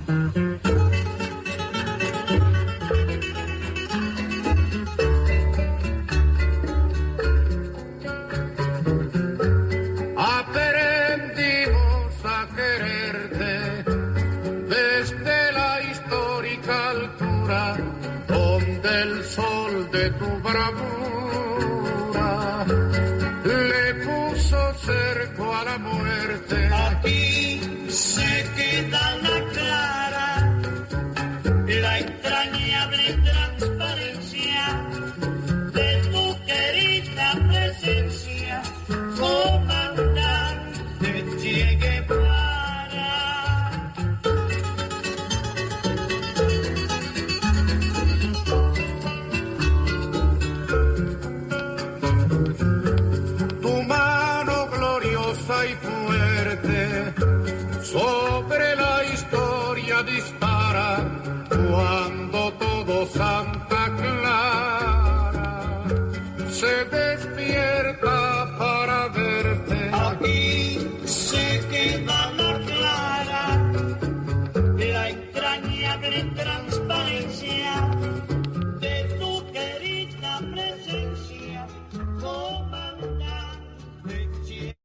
Aprendimos a quererte desde la histórica altura donde el sol de tu bravura le puso cerco a la muerte. Aquí se queda la clara, la entrañable transparencia de tu querida presencia, comandante Che Guevara. Tu mano gloriosa y fuerte sobre la historia dispara cuando todo Santa Clara se despierta para verte. Aquí se queda la clara, la entrañable transparencia de tu querida presencia, comandante Che.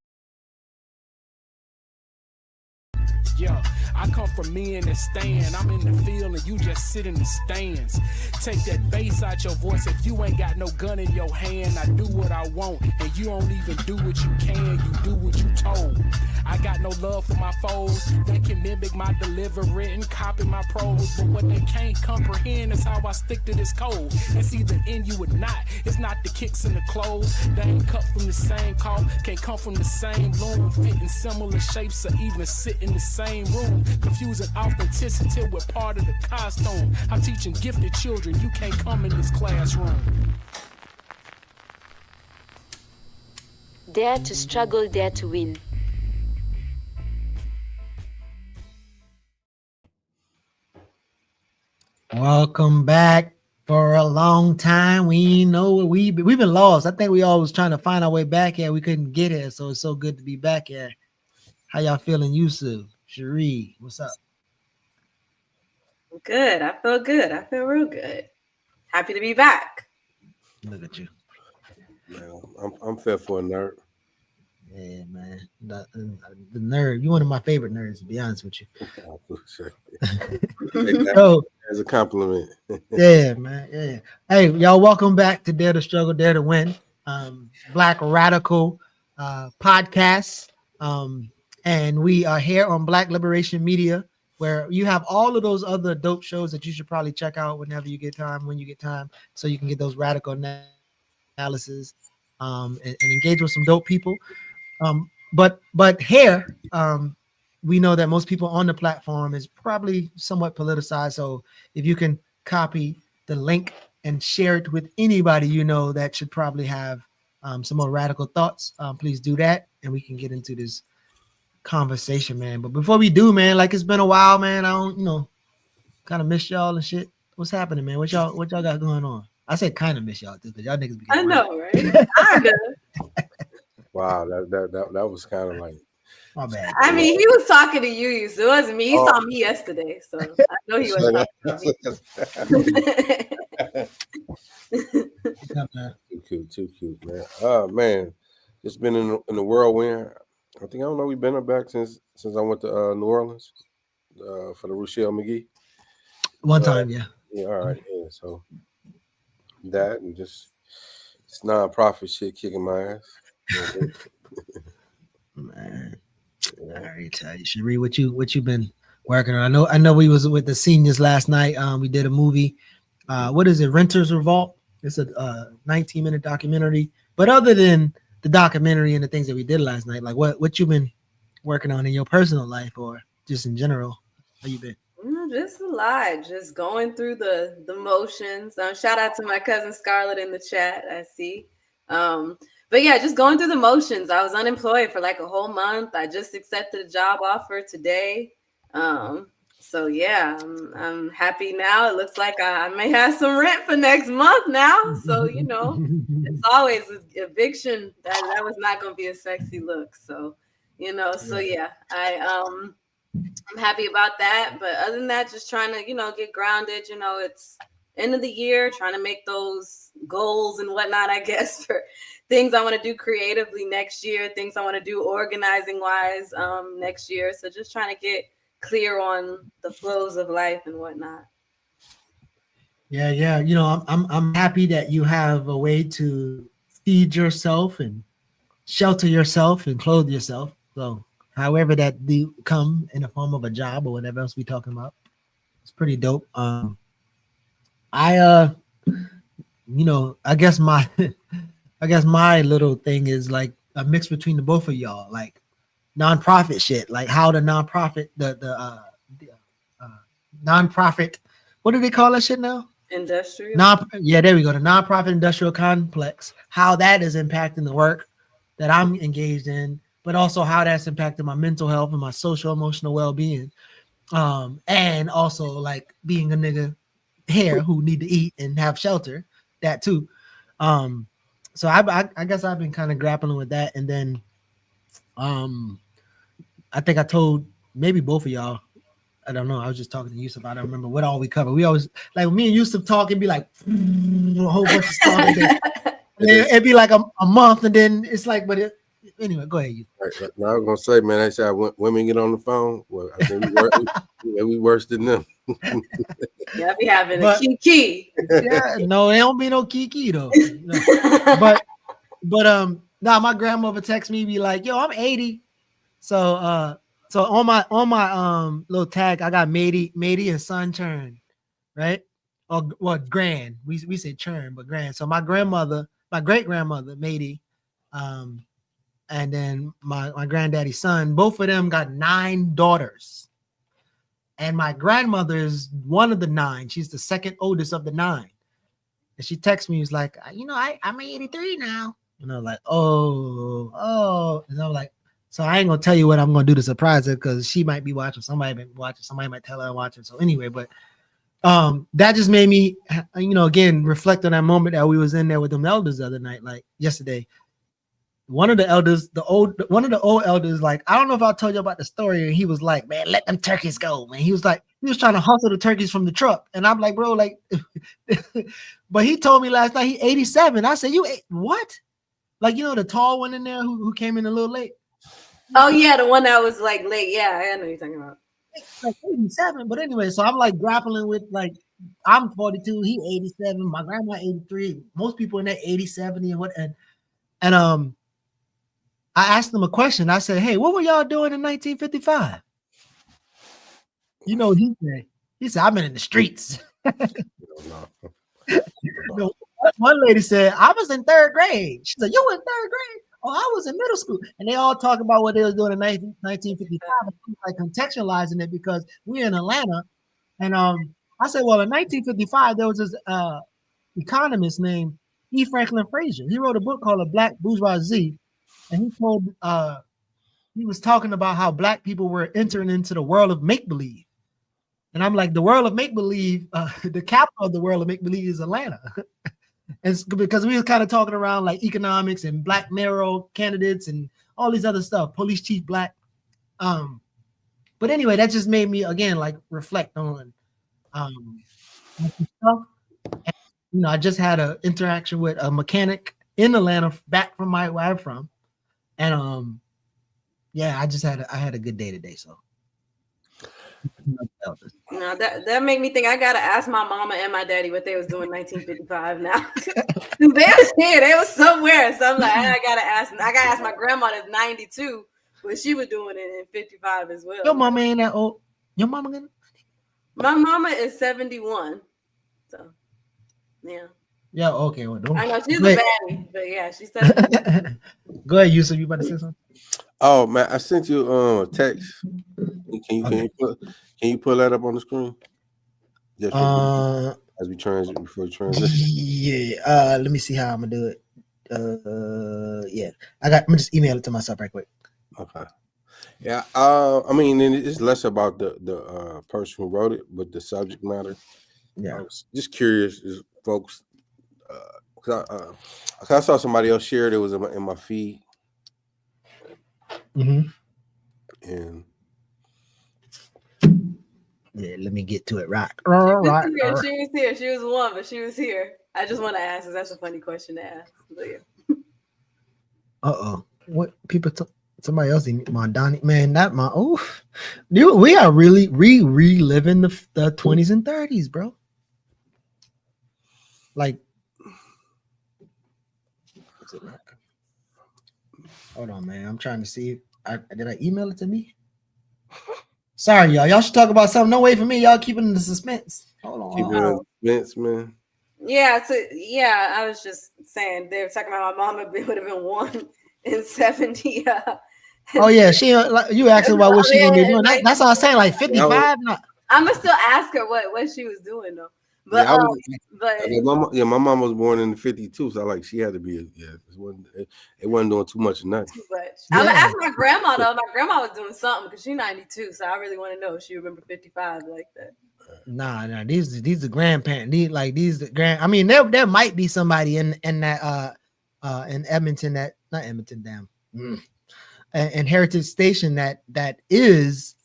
Yeah, I come from me in the stand. I'm in the field and you just sit in the stands. Take that bass out your voice. If you ain't got no gun in your hand, I do what I want. And you don't even do what you can, you do what you told. I got no love for my foes. They can mimic my delivery and copy my prose. But what they can't comprehend is how I stick to this code. It's either in you or not. It's not the kicks and the clothes. They ain't cut from the same cloth. Can't come from the same loom. Fit in similar shapes or even sit in the same room. Confusing authenticity with part of the costume. I'm teaching gifted children. You can't come in this classroom. Dare to struggle, dare to win. Welcome back. For a long time, we know we've been lost. I think we always trying to find our way back here. We couldn't get here, so it's so good to be back here. How y'all feeling, Yusef? Cherie, what's up? Good. I feel good. I feel real good. Happy to be back. Look at you. Man, I'm fit for a nerd. Yeah, man. The nerd. You're one of my favorite nerds, to be honest with you. So, as a compliment. Yeah, man. Yeah. Hey, y'all, welcome back to Dare to Struggle, Dare to Win. Black Radical podcast. And we are here on Black Liberation Media, where you have all of those other dope shows that you should probably check out whenever you get time, when you get time, so you can get those radical analysis and engage with some dope people. But here, we know that most people on the platform is probably somewhat politicized. So if you can copy the link and share it with anybody you know that should probably have some more radical thoughts, please do that, and we can get into this conversation, man. But before we do, man, like, it's been a while, man. I don't, kind of miss y'all and shit. What's happening, man? What y'all got going on? I said kind of miss y'all too, because y'all niggas be I know, right? Kinda. Wow, that was kind of like, my bad. I mean, he was talking to you, so it wasn't me. He saw me yesterday, so I know he was talking to me. Too cute, man. Oh man, it's been in the whirlwind. I don't know. We've been back since I went to New Orleans for the Rochelle McGee. One time, yeah. Yeah, all right. Yeah, so that and just it's nonprofit shit kicking my ass. Man, I already tell you, Cherie, what you been working on? I know we was with the seniors last night. We did a movie. What is it? Renters Revolt. It's a 19-minute documentary. But other than the documentary and the things that we did last night, like what you been working on in your personal life or just in general? How you been? Just a lot, just going through the motions. Shout out to my cousin Scarlett in the chat. I see. But yeah, just going through the motions. I was unemployed for like a whole month. I just accepted a job offer today. So yeah, I'm happy now. It looks like I may have some rent for next month now. So it's always eviction. That was not going to be a sexy look. So so yeah, I'm happy about that. But other than that, just trying to, get grounded. It's end of the year, trying to make those goals and whatnot, I guess, for things I want to do creatively next year, things I want to do organizing wise next year. So just trying to get clear on the flows of life and whatnot. Yeah. I'm happy that you have a way to feed yourself and shelter yourself and clothe yourself. So however that do come in the form of a job or whatever else we talking about, it's pretty dope. I I guess my I guess my little thing is like a mix between the both of y'all, like nonprofit shit, like how the nonprofit the nonprofit, what do they call that shit now? Industrial. Yeah, there we go. The nonprofit industrial complex, how that is impacting the work that I'm engaged in, but also how that's impacting my mental health and my social emotional well-being. And also like being a nigga here who need to eat and have shelter, that too. So I guess I've been kind of grappling with that. And then I think I told maybe both of y'all, I don't know. I was just talking to Yusef. I don't remember what all we covered. We always like when me and Yusef talk and be like a whole bunch of stuff. And then, it'd be like a month, and then it's like, anyway, go ahead. Right. Now I was gonna say, man, I said women get on the phone. Well, I think we worse than them. Yeah, I be having a kiki. Yeah, no, it don't be no kiki though. No. But my grandmother texts me, be like, yo, I'm 80. So on my little tag, I got matey and son churn, right? Or what grand? We say churn, but grand. So my great grandmother, matey, and then my granddaddy's son, both of them got 9 daughters. And my grandmother is one of the 9. She's the second oldest of the 9. And she texts me, was like, I'm 83 now. And I'm like, oh. And I'm like, so I ain't gonna tell you what I'm gonna do to surprise her because she might be watching. Somebody might be watching. Somebody might tell her I'm watching. So anyway, but that just made me, again, reflect on that moment that we was in there with them elders the other night, like yesterday. One of the elders, one of the old elders, like, I don't know if I told you about the story, and he was like, man, let them turkeys go, man. He was trying to hustle the turkeys from the truck. And I'm like, bro, like, but he told me last night he 87. I said, you what? Like, the tall one in there who came in a little late. Oh yeah, the one that was like late. Yeah, I know you're talking about. Like 87, but anyway, so I'm like grappling with, like, I'm 42, he 87, my grandma 83, most people in that 80, 70 and what, and I asked him a question. I said, hey, what were y'all doing in 1955? You know what he said? He said, I've been in the streets. One lady said, I was in 3rd grade. She said, you were in 3rd grade? Oh, I was in middle school. And they all talk about what they was doing in 1955. I'm like contextualizing it because we're in Atlanta. And I said, well, in 1955, there was this economist named E. Franklin Frazier. He wrote a book called A Black Bourgeoisie. And he was talking about how Black people were entering into the world of make-believe. And I'm like, the world of make-believe, the capital of the world of make-believe is Atlanta. And because we were kind of talking around like economics and Black mayoral candidates and all these other stuff, police chief Black. But anyway, that just made me, again, like reflect on stuff. And, I just had an interaction with a mechanic in Atlanta, back from where I'm from. And yeah, I had a good day today. So no, that made me think I gotta ask my mama and my daddy what they was doing in 1955 now. They was here, they was somewhere. So I'm like, I gotta ask my grandma that's 92 what she was doing in 55 as well. Your mama ain't that old. Your mama gonna? My mama is 71. So yeah. Yeah, okay. Well, I know she's a baddie, but yeah, she's 71. Go ahead, Yusef. You about to say something? Oh man, I sent you a text. Can you pull that up on the screen? Just as we transition before we transition. Yeah. Let me see how I'm gonna do it. Yeah. I'm gonna just email it to myself right quick. Okay. Yeah. I mean, it's less about the person who wrote it, but the subject matter. Yeah. I was just curious, folks. Cause I saw somebody else shared it was in my feed. Mm-hmm. And Yeah, let me get to it. Right. She was here. She was here. She was one, but she was here. I just want to ask, because that's a funny question to ask. But yeah. Uh-oh. What people somebody else my Donnie, man, that my dude, we are really reliving the 20s and 30s, bro. Like, is it not? Hold on, man. I'm trying to see. Did I email it to me? Sorry, y'all. Y'all should talk about something. Don't wait for me. Y'all keeping the suspense. Hold on. Keep it in suspense, man. Yeah, so yeah, I was just saying they were talking about my mom would have been 1 in 70. Oh yeah, she you asked her about what she gonna be doing. That's all I was saying, like 55. I'm gonna still ask her what she was doing though. But my mom was born in 52, so she had to be it wasn't doing too much of nothing. Too much. Yeah. I'm gonna ask my grandma though. My grandma was doing something because she's 92, so I really want to know if she remember 55 like that. Nah, these are grandparents. These the grand. I mean, there might be somebody in that in Edmonton, that not Edmonton, damn, and Heritage Station that is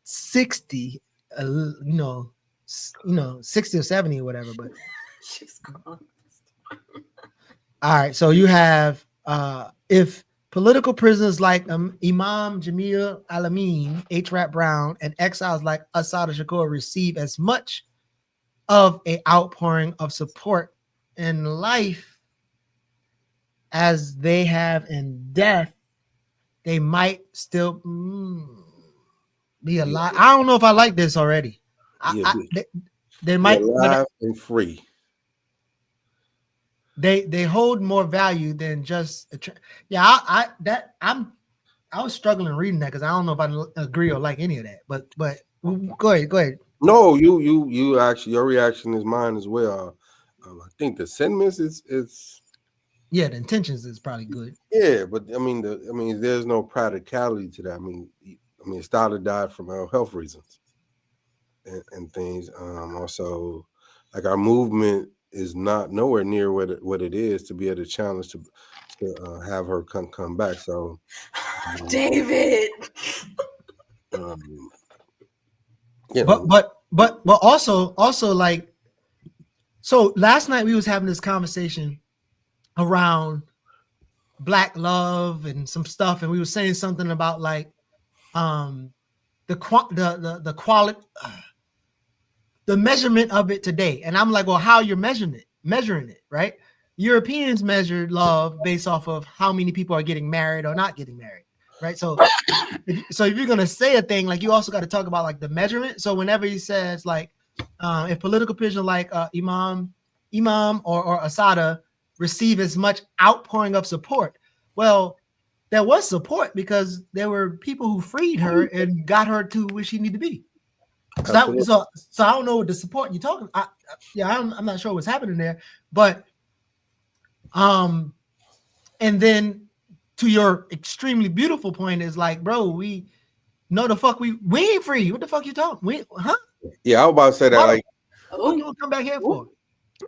60, 60 or 70 or whatever. But she's gone. All right, so you have if political prisoners like Imam Jamil Al-Amin, H. Rap Brown, and exiles like Assad Shakur receive as much of an outpouring of support in life as they have in death, they might still be alive. I don't know if I like this already. They might be alive and free. They hold more value than just I was struggling reading that because I don't know if I agree or like any of that. But go ahead. No, you actually, your reaction is mine as well. I think the sentiments is the intentions is probably good. Yeah, but I mean there's no practicality to that. I mean Stalin died from health reasons and things. Also, like our movement is not nowhere near what it is to be able to challenge to have her come back. So, David. But also like, so last night we was having this conversation around Black love and some stuff, and we were saying something about like the quality, the measurement of it today. And I'm like, well, how you're measuring it, right? Europeans measured love based off of how many people are getting married or not getting married, right? So if you're gonna say a thing, like, you also got to talk about like the measurement. So whenever he says like if political prisoners like Imam or Asada receive as much outpouring of support, well, there was support because there were people who freed her and got her to where she needed to be. So I don't know what the support you're talking. I'm not sure what's happening there, but and then to your extremely beautiful point is like, bro, we ain't free. What the fuck you talking? Yeah, I was about to say that. Like, what you gonna come back here for?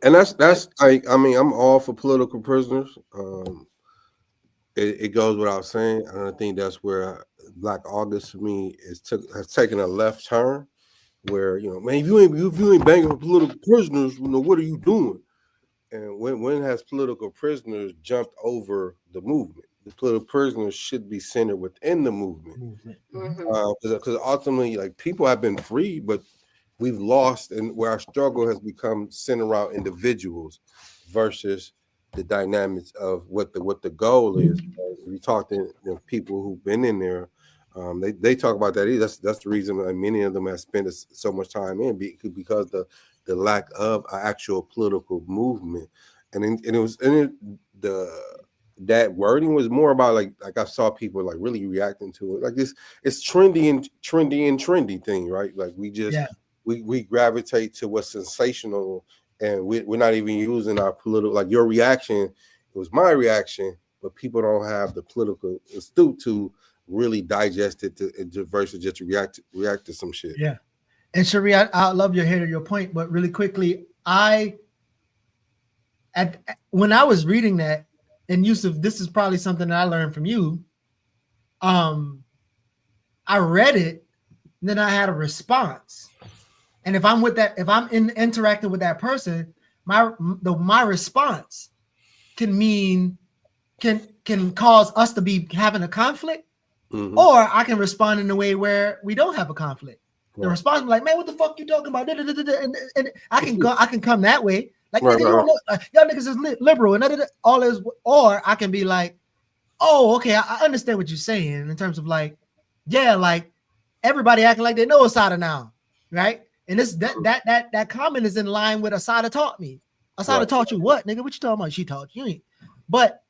And that's like, I mean, I'm all for political prisoners. It goes without saying. And I think that's where Black August for me has taken a left turn. Where, man, if you ain't banging for political prisoners, what are you doing? And when has political prisoners jumped over the movement? The political prisoners should be centered within the movement, because ultimately, like, people have been free, but we've lost, and where our struggle has become centered around individuals versus the dynamics of what the goal is. We talk to people who've been in there. They talk about that. That's the reason that many of them have spent so much time in, because the lack of an actual political movement, that wording was more about like I saw people like really reacting to it, like this. It's trendy thing, right? Like we gravitate to what's sensational, and we're not even using our political. Like, your reaction, it was my reaction, but people don't have the political astute to really digest it versus just react to some shit. Yeah. And Cherie, I love your head of your point, but really quickly, when I was reading that, and Yusef, this is probably something that I learned from you. I read it, and then I had a response, And if I'm interacting with that person, my response can cause us to be having a conflict, or I can respond in a way where we don't have a conflict. The response is like, man, what the fuck you talking about? And I can come that way. Like, nigga, you don't know, y'all niggas is liberal and all is, or I can be like, oh, okay, I understand what you're saying in terms of like, yeah, like everybody acting like they know Asada now, right? And this that comment is in line with Asada taught me. Asada taught you what, nigga? What you talking about? She taught you. But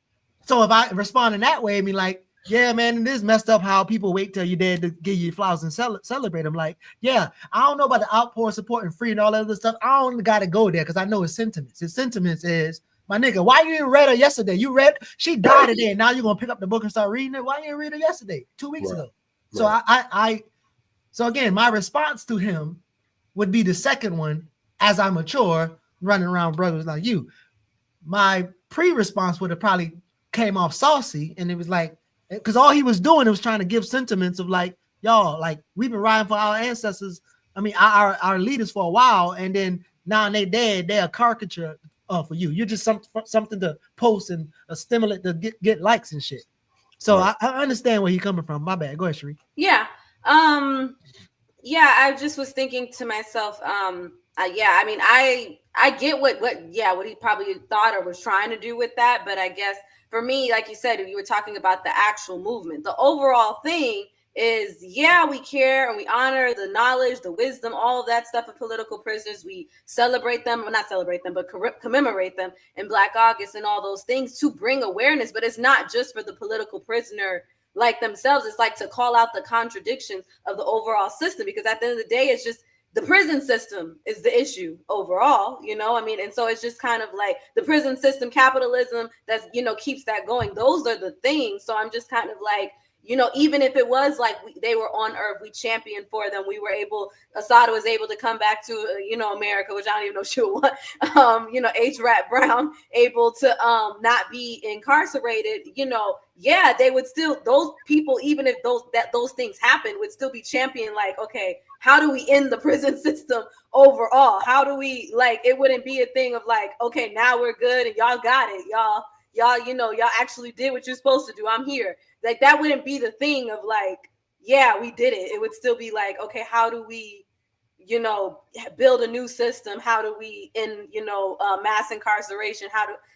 so if I respond in that way, I mean, like, yeah, man, it is messed up how people wait till you're dead to give you flowers and celebrate them. Like, yeah, I don't know about the outpour, support, and free and all that other stuff. I don't got to go there because I know his sentiments. His sentiments is, my nigga, why you didn't read her yesterday? You read, she died today, and now you're gonna pick up the book and start reading it. Why you didn't read her yesterday, 2 weeks ago? So so again, my response to him would be the second one as I mature, running around brothers like you. My pre-response would have probably came off saucy, and it was like, because all he was doing was trying to give sentiments of like, y'all, like we've been riding for our ancestors. I mean, our leaders for a while, and then now they dead. They're a caricature for you. You're just something to post and a stimulant to get likes and shit. So I understand where he's coming from. My bad. Go ahead, Cherie. Yeah. Yeah, I just was thinking to myself, yeah, I mean, I get what he probably thought or was trying to do with that, but I guess for me, like you said, you were talking about the actual movement. The overall thing is, yeah, we care and we honor the knowledge, the wisdom, all of that stuff of political prisoners. We celebrate them, well, not celebrate them, but commemorate them in Black August and all those things to bring awareness. But it's not just for the political prisoner like themselves. It's like to call out the contradictions of the overall system, because at the end of the day, it's just the prison system is the issue overall, you know. I mean, and so it's just kind of like the prison system, capitalism, that's, you know, keeps that going. Those are the things. So I'm just kind of like, you know, even if it was like they were on Earth, we championed for them. We were able, Asada was able to come back to, you know, America, which I don't even know she would want. You know, H. Rat Brown able to not be incarcerated. You know, yeah, they would still, those people, even if those things happen, would still be championed. Like, okay, how do we end the prison system overall? How do we, like, it wouldn't be a thing of like, okay, now we're good and y'all got it, y'all, you know, y'all actually did what you're supposed to do. I'm here. Like, that wouldn't be the thing of like, yeah, we did it. It would still be like, okay, how do we, you know, build a new system? How do we end, you know, mass incarceration?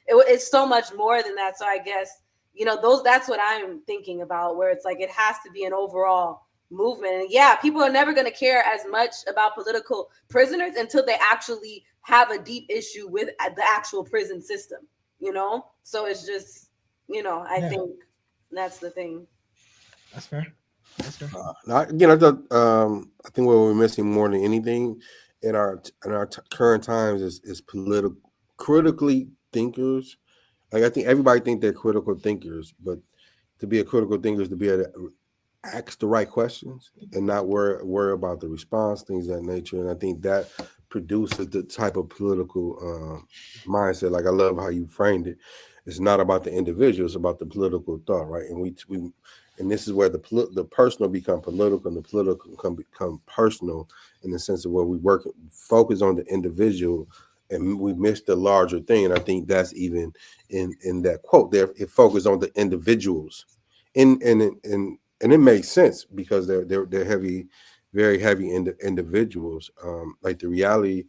It's so much more than that. So I guess, you know, that's what I'm thinking about, where it's like, it has to be an overall movement. And yeah, people are never going to care as much about political prisoners until they actually have a deep issue with the actual prison system, you know? So it's just, you know, I think that's the thing. That's fair. Again, I think what we're missing more than anything in our current times is critically thinkers. Like, I think everybody think they're critical thinkers, but to be a critical thinker is to be able to ask the right questions and not worry about the response, things of that nature. And I think that produces the type of political mindset. Like, I love how you framed it. It's not about the individual; it's about the political thought, right? And this is where the personal become political and the political become personal, in the sense of where we focus on the individual and we miss the larger thing. And I think that's even in that quote there. It focuses on the individuals, and it makes sense because they're heavy, very heavy individuals. Like the reality,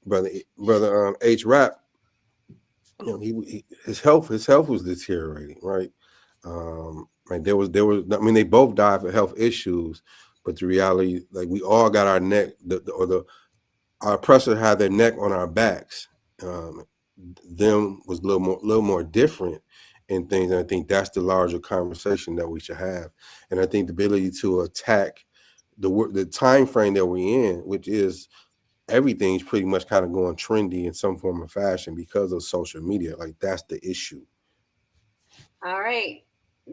brother H. Rap, you know, his health was deteriorating, right? Right, there was. I mean, they both died for health issues, but the reality, like, we all got our neck, our oppressor had their neck on our backs. Them was a little more different in things, and I think that's the larger conversation that we should have. And I think the ability to attack the time frame that we're in, which is everything's pretty much kind of going trendy in some form of fashion because of social media. Like, that's the issue. All right.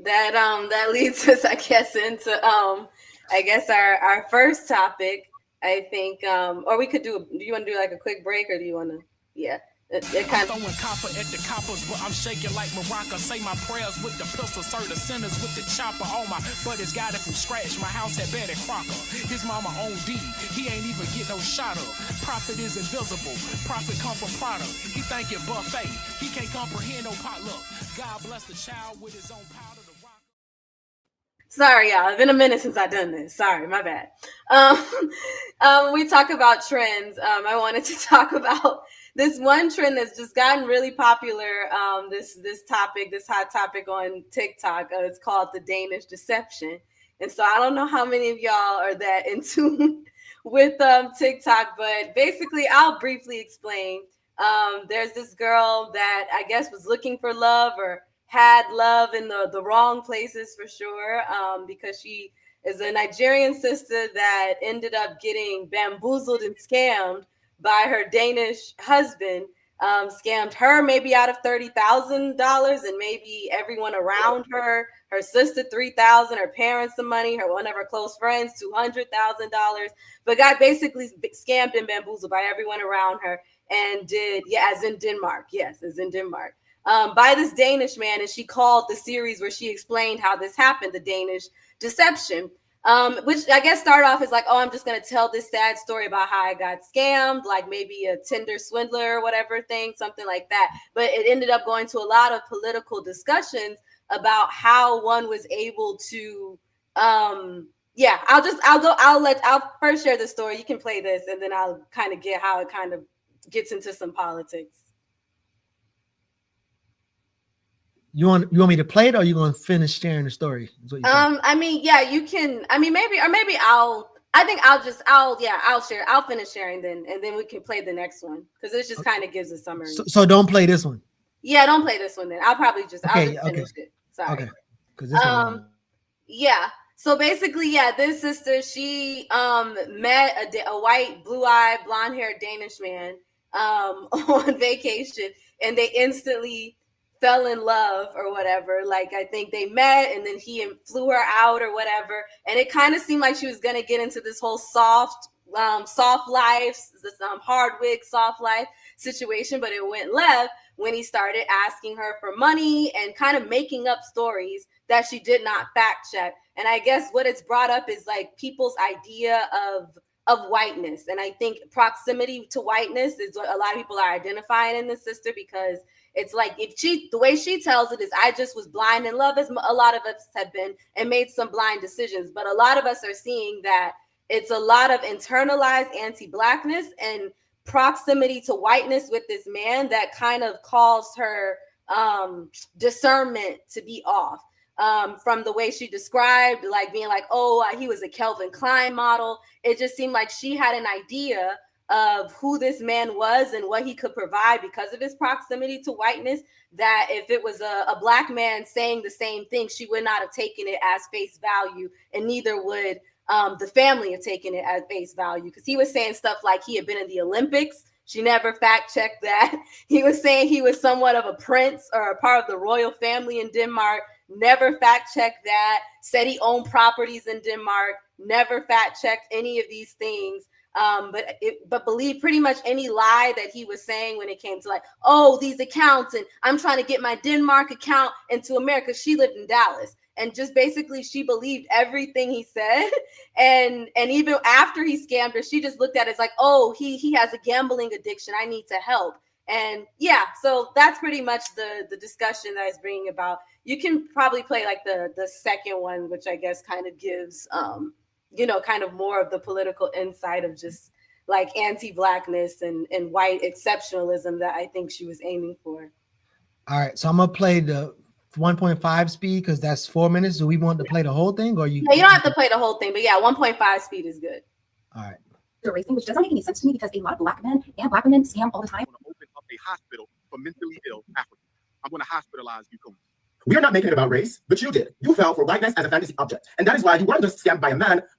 That leads us, I guess, into our first topic. I think, or we could do you want to do like a quick break, or do you want to? Yeah, it kind of. Throwing copper at the coppers, but I'm shaking like Morocco. Say my prayers with the pistol, serve the sinners with the chopper. All my buddies got it from scratch. My house had Betty Crocker. His mama owned D. He ain't even get no shot up. Profit is invisible. Profit come from product. He think it buffet. He can't comprehend no potluck. God bless the child with his own powder to rock. Sorry, y'all. It's been a minute since I've done this. Sorry, my bad. We talk about trends. I wanted to talk about this one trend that's just gotten really popular. This hot topic on TikTok. It's called the Danish deception. And so I don't know how many of y'all are that in tune with TikTok, but basically I'll briefly explain. There's this girl that I guess was looking for love or had love in the wrong places for sure, because she is a Nigerian sister that ended up getting bamboozled and scammed by her Danish husband. Scammed her maybe out of $30,000 and maybe everyone around her sister $3,000, her parents some money, one of her close friends $200,000. But got basically scammed and bamboozled by everyone around her, and as in Denmark, by this Danish man. And she called the series where she explained how this happened, the Danish deception. Which I guess started off as like, oh, I'm just going to tell this sad story about how I got scammed, like maybe a Tinder swindler or whatever thing, something like that. But it ended up going to a lot of political discussions about how one was able to, I'll first share the story. You can play this and then I'll kind of get how it kind of gets into some politics. You want me to play it, or you going to finish sharing the story? I mean, yeah, you can. I mean, I'll share. I'll finish sharing then, and then we can play the next one because this just kind of gives a summary. So don't play this one. Yeah, don't play this one then. I'll just finish it. Sorry. Okay. Because this one. Yeah. So basically, this sister, she met a white, blue-eyed, blonde-haired Danish man on vacation, and they instantly fell in love or whatever. Like, I think they met and then he flew her out or whatever. And it kind of seemed like she was going to get into this whole soft life, this hard-wig, soft life situation. But it went left when he started asking her for money and kind of making up stories that she did not fact check. And I guess what it's brought up is like people's idea of whiteness. And I think proximity to whiteness is what a lot of people are identifying in this sister, because it's like the way she tells it is, I just was blind in love, as a lot of us have been, and made some blind decisions. But a lot of us are seeing that it's a lot of internalized anti-blackness and proximity to whiteness with this man that kind of caused her discernment to be off. From the way she described, like being like, oh, he was a Calvin Klein model. It just seemed like she had an idea of who this man was and what he could provide because of his proximity to whiteness, that if it was a black man saying the same thing, she would not have taken it as face value, and neither would the family have taken it as face value, because he was saying stuff like he had been in the Olympics. She never fact checked that. He was saying he was somewhat of a prince or a part of the royal family in Denmark. Never fact checked that. Said he owned properties in Denmark. Never fact checked any of these things. But believe pretty much any lie that he was saying when it came to like, oh, these accounts, and I'm trying to get my Denmark account into America. She lived in Dallas, and just basically she believed everything he said. And even after he scammed her, she just looked at it as like, oh, he has a gambling addiction. I need to help. And yeah, so that's pretty much the discussion that is bringing about. You can probably play like the second one, which I guess kind of gives kind of more of the political insight of just like anti-blackness and white exceptionalism that I think she was aiming for. All right, so I'm gonna play the 1.5 speed because that's 4 minutes. Do we want to play the whole thing, or you? No, you don't have to play the whole thing, but yeah, 1.5 speed is good. All right. Racing, which doesn't make any sense to me because a lot of black men and black women scam all the time. I'm going to open up a hospital for mentally ill Africans. I'm going to hospitalize you, We are not making it about race, but you did. You fell for whiteness as a fantasy object. And that is why you weren't just scammed by a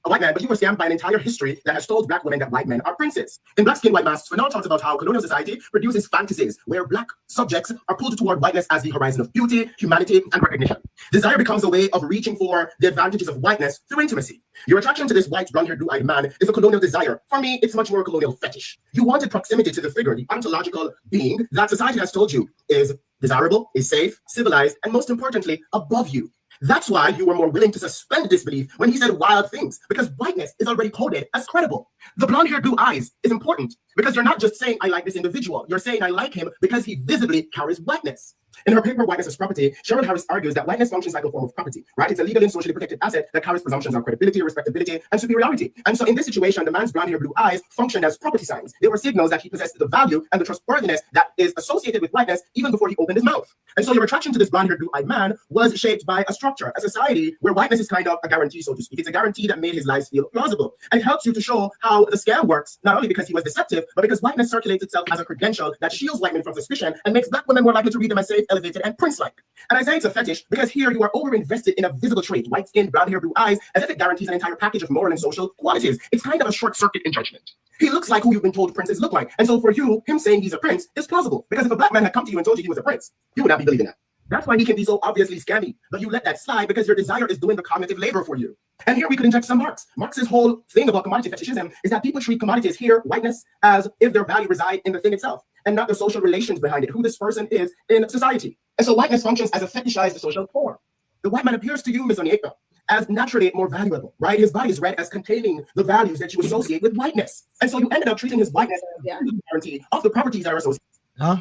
white man, but you were scammed by an entire history that has told black women that white men are princes. In Black Skin, White Masks, Fanon talks about how colonial society produces fantasies where black subjects are pulled toward whiteness as the horizon of beauty, humanity, and recognition. Desire becomes a way of reaching for the advantages of whiteness through intimacy. Your attraction to this white, blonde-haired, blue-eyed man is a colonial desire. For me, it's much more a colonial fetish. You wanted proximity to the figure, the ontological being that society has told you is desirable, is safe, civilized, and most importantly, above you. That's why you were more willing to suspend disbelief when he said wild things, because whiteness is already coded as credible. The blonde hair, blue eyes is important because you're not just saying, I like this individual. You're saying, I like him because he visibly carries whiteness. In her paper, Whiteness as Property, Cheryl Harris argues that whiteness functions like a form of property, right? It's a legally and socially protected asset that carries presumptions of credibility, respectability, and superiority. And so in this situation, the man's blonde hair, blue eyes functioned as property signs. They were signals that he possessed the value and the trustworthiness that is associated with whiteness even before he opened his mouth. And so your attraction to this blonde hair, blue eyed man was shaped by a structure, a society where whiteness is kind of a guarantee, so to speak. It's a guarantee that made his lies feel plausible. And it helps you to show how the scam works, not only because he was deceptive, but because whiteness circulates itself as a credential that shields white men from suspicion and makes black women more likely to read them as safe, elevated, and prince-like. And I say it's a fetish because here you are over-invested in a visible trait, white skin, brown hair, blue eyes, as if it guarantees an entire package of moral and social qualities. It's kind of a short circuit in judgment. He looks like who you've been told princes look like. And so for you, him saying he's a prince is plausible, because if a black man had come to you and told you he was a prince, you would not be believing that. That's why he can be so obviously scammy, but you let that slide because your desire is doing the cognitive labor for you. And here we could inject some Marx. Marx's whole thing about commodity fetishism is that people treat commodities here, whiteness, as if their value reside in the thing itself and not the social relations behind it, who this person is in society. And so whiteness functions as a fetishized social form. The white man appears to you, Ms. Onyeka, as naturally more valuable, right? His body is read as containing the values that you associate with whiteness. And so you ended up treating his whiteness as a guarantee of the properties that are associated. Huh?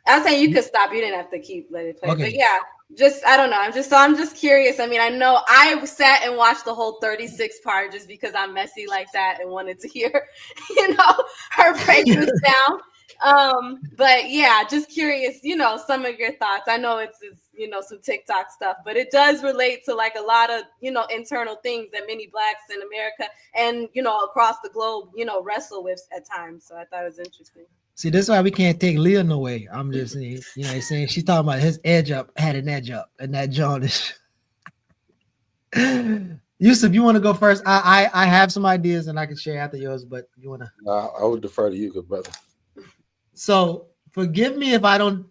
I was saying you could stop. You didn't have to keep letting it play. Okay. But yeah, I don't know. I'm just curious. I mean, I know I sat and watched the whole 36 part just because I'm messy like that and wanted to hear, her break this down. But yeah, just curious, some of your thoughts. I know it's some TikTok stuff, but it does relate to like a lot of, internal things that many blacks in America and, across the globe, wrestle with at times. So I thought it was interesting. See, this is why we can't take Leah no way. I'm just saying, saying she's talking about his edge up, had an edge up, and that John is. Yusef, you want to go first? I have some ideas and I can share after yours, but you want to? I would defer to you, good brother. So forgive me if I don't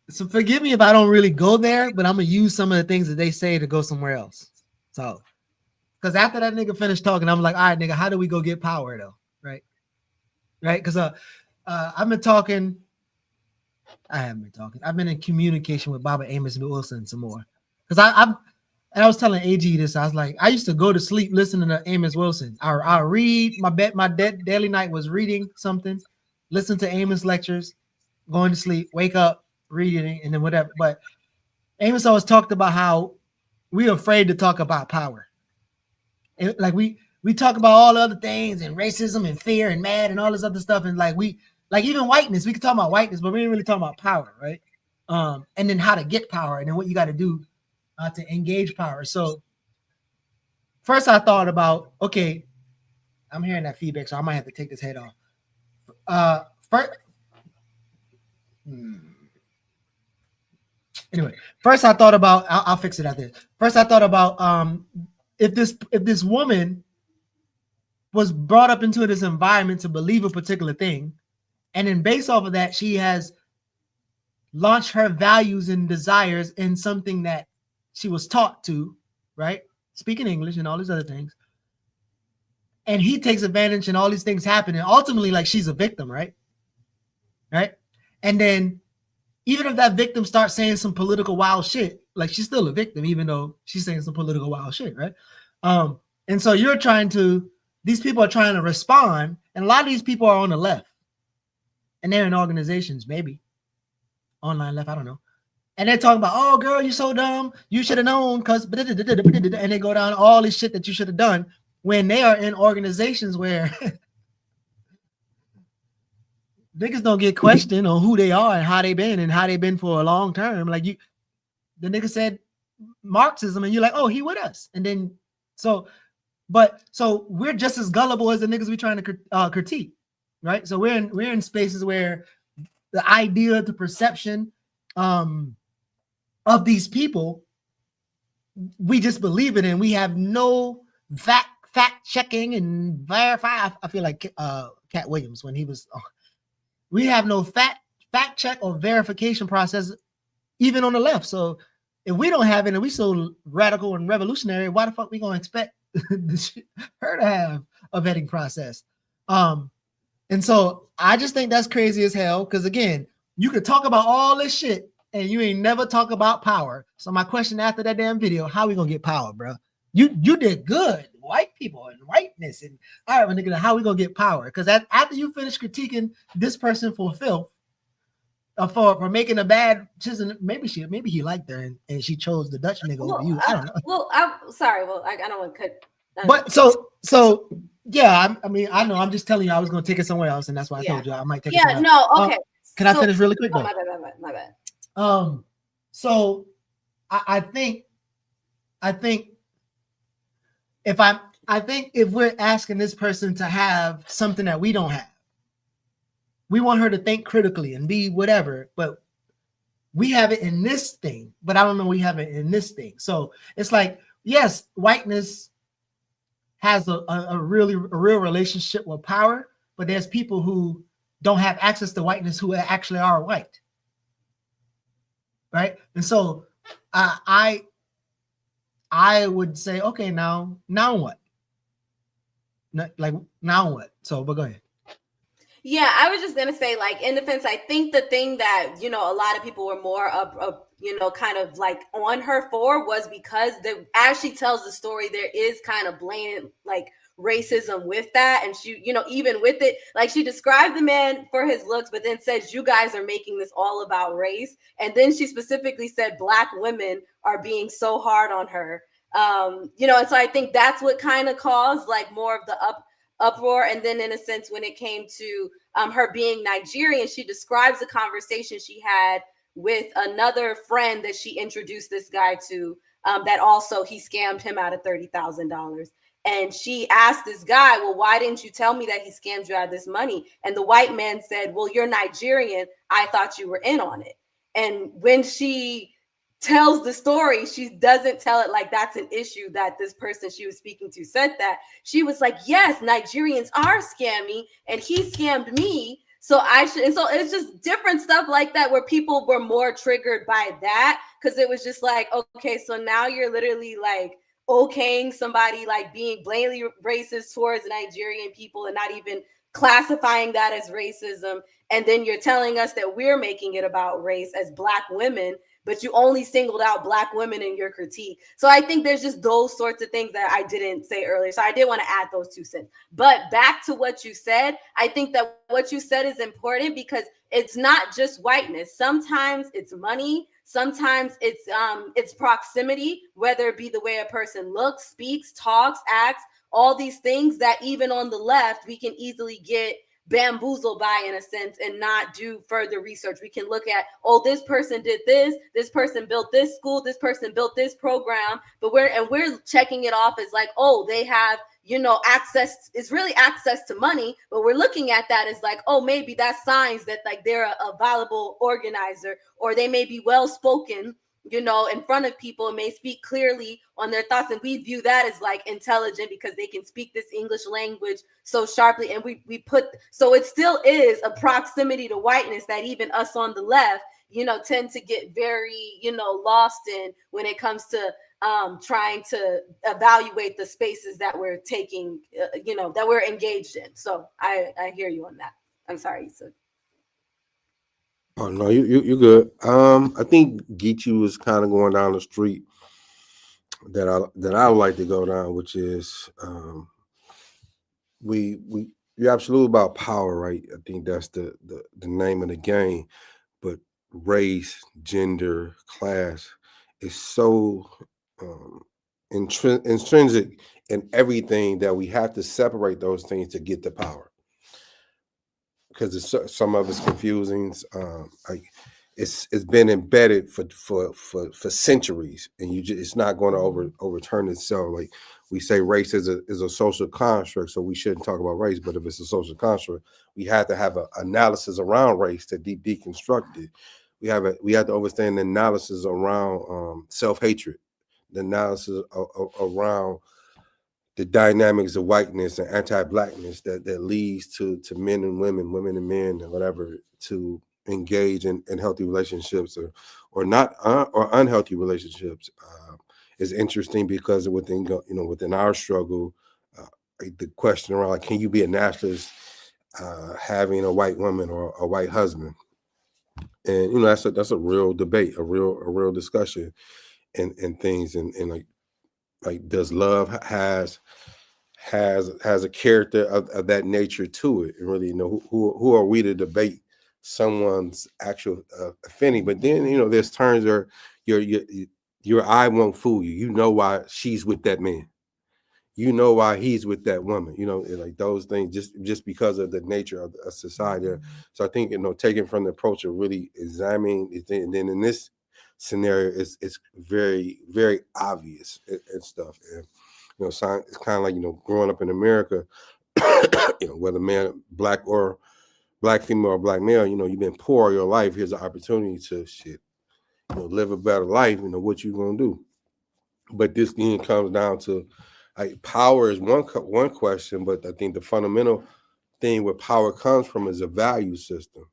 really go there, but I'm gonna use some of the things that they say to go somewhere else. So, because after that nigga finished talking, I'm like, all right, nigga, how do we go get power though? Right? Because I've been talking. I haven't been talking. I've been in communication with Baba Amos Wilson some more. Because I was telling AG this. I was like, I used to go to sleep listening to Amos Wilson. I read my daily night was reading something, listen to Amos lectures, going to sleep, wake up, reading, and then whatever. But Amos always talked about how we're afraid to talk about power. And like we talk about all the other things and racism and fear and mad and all this other stuff. And like even whiteness, we can talk about whiteness, but we ain't really talking about power, right? And then how to get power and then what you got to do to engage power. So first I thought about, okay, I'm hearing that feedback, so I might have to take this head off. First I thought about, I'll fix it out there. First I thought about if this woman was brought up into this environment to believe a particular thing, and then based off of that, she has launched her values and desires in something that she was taught to, right? Speaking English and all these other things. And he takes advantage and all these things happen. And ultimately, like, she's a victim, right? Right? And then even if that victim starts saying some political wild shit, like, she's still a victim, even though she's saying some political wild shit, right? And so these people are trying to respond. And a lot of these people are on the left. And they're in organizations, maybe. Online left, I don't know. And they're talking about, oh, girl, you're so dumb. You should have known because, and they go down all this shit that you should have done when they are in organizations where niggas don't get questioned on who they are and how they've been for a long term. Like the nigga said Marxism and you're like, oh, he with us. And then, so we're just as gullible as the niggas we trying to critique. Right, so we're in spaces where the idea, the perception, of these people, we just believe it, and we have no fact checking and verify. I feel like Cat Williams when he was. We have no fact check or verification process, even on the left. So if we don't have it, and we so radical and revolutionary, why the fuck we gonna expect her to have a vetting process? And so I just think that's crazy as hell. Because again, you could talk about all this shit and you ain't never talk about power. So my question after that damn video: how we gonna get power, bro? You did good, white people and whiteness, and all right, well, nigga, how we gonna get power? Because after you finish critiquing this person for filth, for making a bad decision, maybe he liked her and she chose the Dutch nigga over you. I don't know. Well, I'm sorry. Well, I don't want to cut. But so yeah, I mean, I know. I'm just telling you, I was gonna take it somewhere else, and that's why I told you I might take it. Yeah, no, okay. Can I finish really quick? Oh, my bad. So I think if we're asking this person to have something that we don't have, we want her to think critically and be whatever, but we have it in this thing, but I don't know we have it in this thing. So it's like, yes, whiteness has a real relationship with power, but there's people who don't have access to whiteness who actually are white. Right? And so I would say, okay, now what? Now what? So, but go ahead. Yeah, I was just gonna say, like, in defense, I think the thing that, you know, a lot of people were more kind of like on her for was because as she tells the story, there is kind of blatant like racism with that. And she, you know, even with it, like she described the man for his looks, but then says, you guys are making this all about race. And then she specifically said Black women are being so hard on her. You know, and so I think that's what kind of caused like more of the uproar. And then in a sense, when it came to her being Nigerian, she describes a conversation she had with another friend that she introduced this guy to, that also he scammed him out of $30,000. And she asked this guy, well, why didn't you tell me that he scammed you out of this money? And the white man said, well, you're Nigerian. I thought you were in on it. And when she tells the story, she doesn't tell it like that's an issue that this person she was speaking to said that. She was like, yes, Nigerians are scammy and he scammed me. So I should, and so it's just different stuff like that where people were more triggered by that because it was just like, okay, so now you're literally like okaying somebody like being blatantly racist towards Nigerian people and not even classifying that as racism. And then you're telling us that we're making it about race as Black women, but you only singled out Black women in your critique. So I think there's just those sorts of things that I didn't say earlier. So I did want to add those 2 cents. But back to what you said, I think that what you said is important because it's not just whiteness. Sometimes it's money. Sometimes it's proximity, whether it be the way a person looks, speaks, talks, acts, all these things that even on the left, we can easily get bamboozled by in a sense and not do further research. We can look at, oh, this person did this person built this school, this person built this program, but we're checking it off as like, oh, they have, you know, access, it's really access to money, but we're looking at that as like, oh, maybe that's signs that like they're a valuable organizer, or they may be well spoken, you know, in front of people and may speak clearly on their thoughts. And we view that as like intelligent because they can speak this English language so sharply. And we put, so it still is a proximity to whiteness that even us on the left, you know, tend to get very, you know, lost in when it comes to trying to evaluate the spaces that we're taking, you know, that we're engaged in. So I hear you on that. I'm sorry, Yusef. Oh no, you good. I think Geechee was kind of going down the street that I would like to go down, which is you're absolutely about power, right? I think that's the name of the game. But race, gender, class is so intrinsic in everything that we have to separate those things to get the power. Because some of it's confusing. It's been embedded for centuries, and it's not going to overturn itself. Like we say, race is a social construct, so we shouldn't talk about race. But if it's a social construct, we have to have an analysis around race to deconstruct it. we have to understand the analysis around self-hatred, the analysis around the dynamics of whiteness and anti-blackness that leads to men and women and men, and whatever, to engage in healthy relationships or not or unhealthy relationships is interesting, because within our struggle, the question around, like, can you be a nationalist having a white woman or a white husband? And that's a real debate, a real discussion, and things, and like does love has a character of that nature to it, and really, who are we to debate someone's actual affinity? But then there's terms where your eye won't fool you. You know why she's with that man. You know why he's with that woman. Like those things, just because of the nature of society. So I think taking from the approach of really examining it, and then in this scenario, it's very, very obvious and stuff. And it's kind of like growing up in America, whether black female or black male, you've been poor all your life. Here's an opportunity to live a better life. What you gonna do? But this thing comes down to, power is one question, but I think the fundamental thing where power comes from is a value system.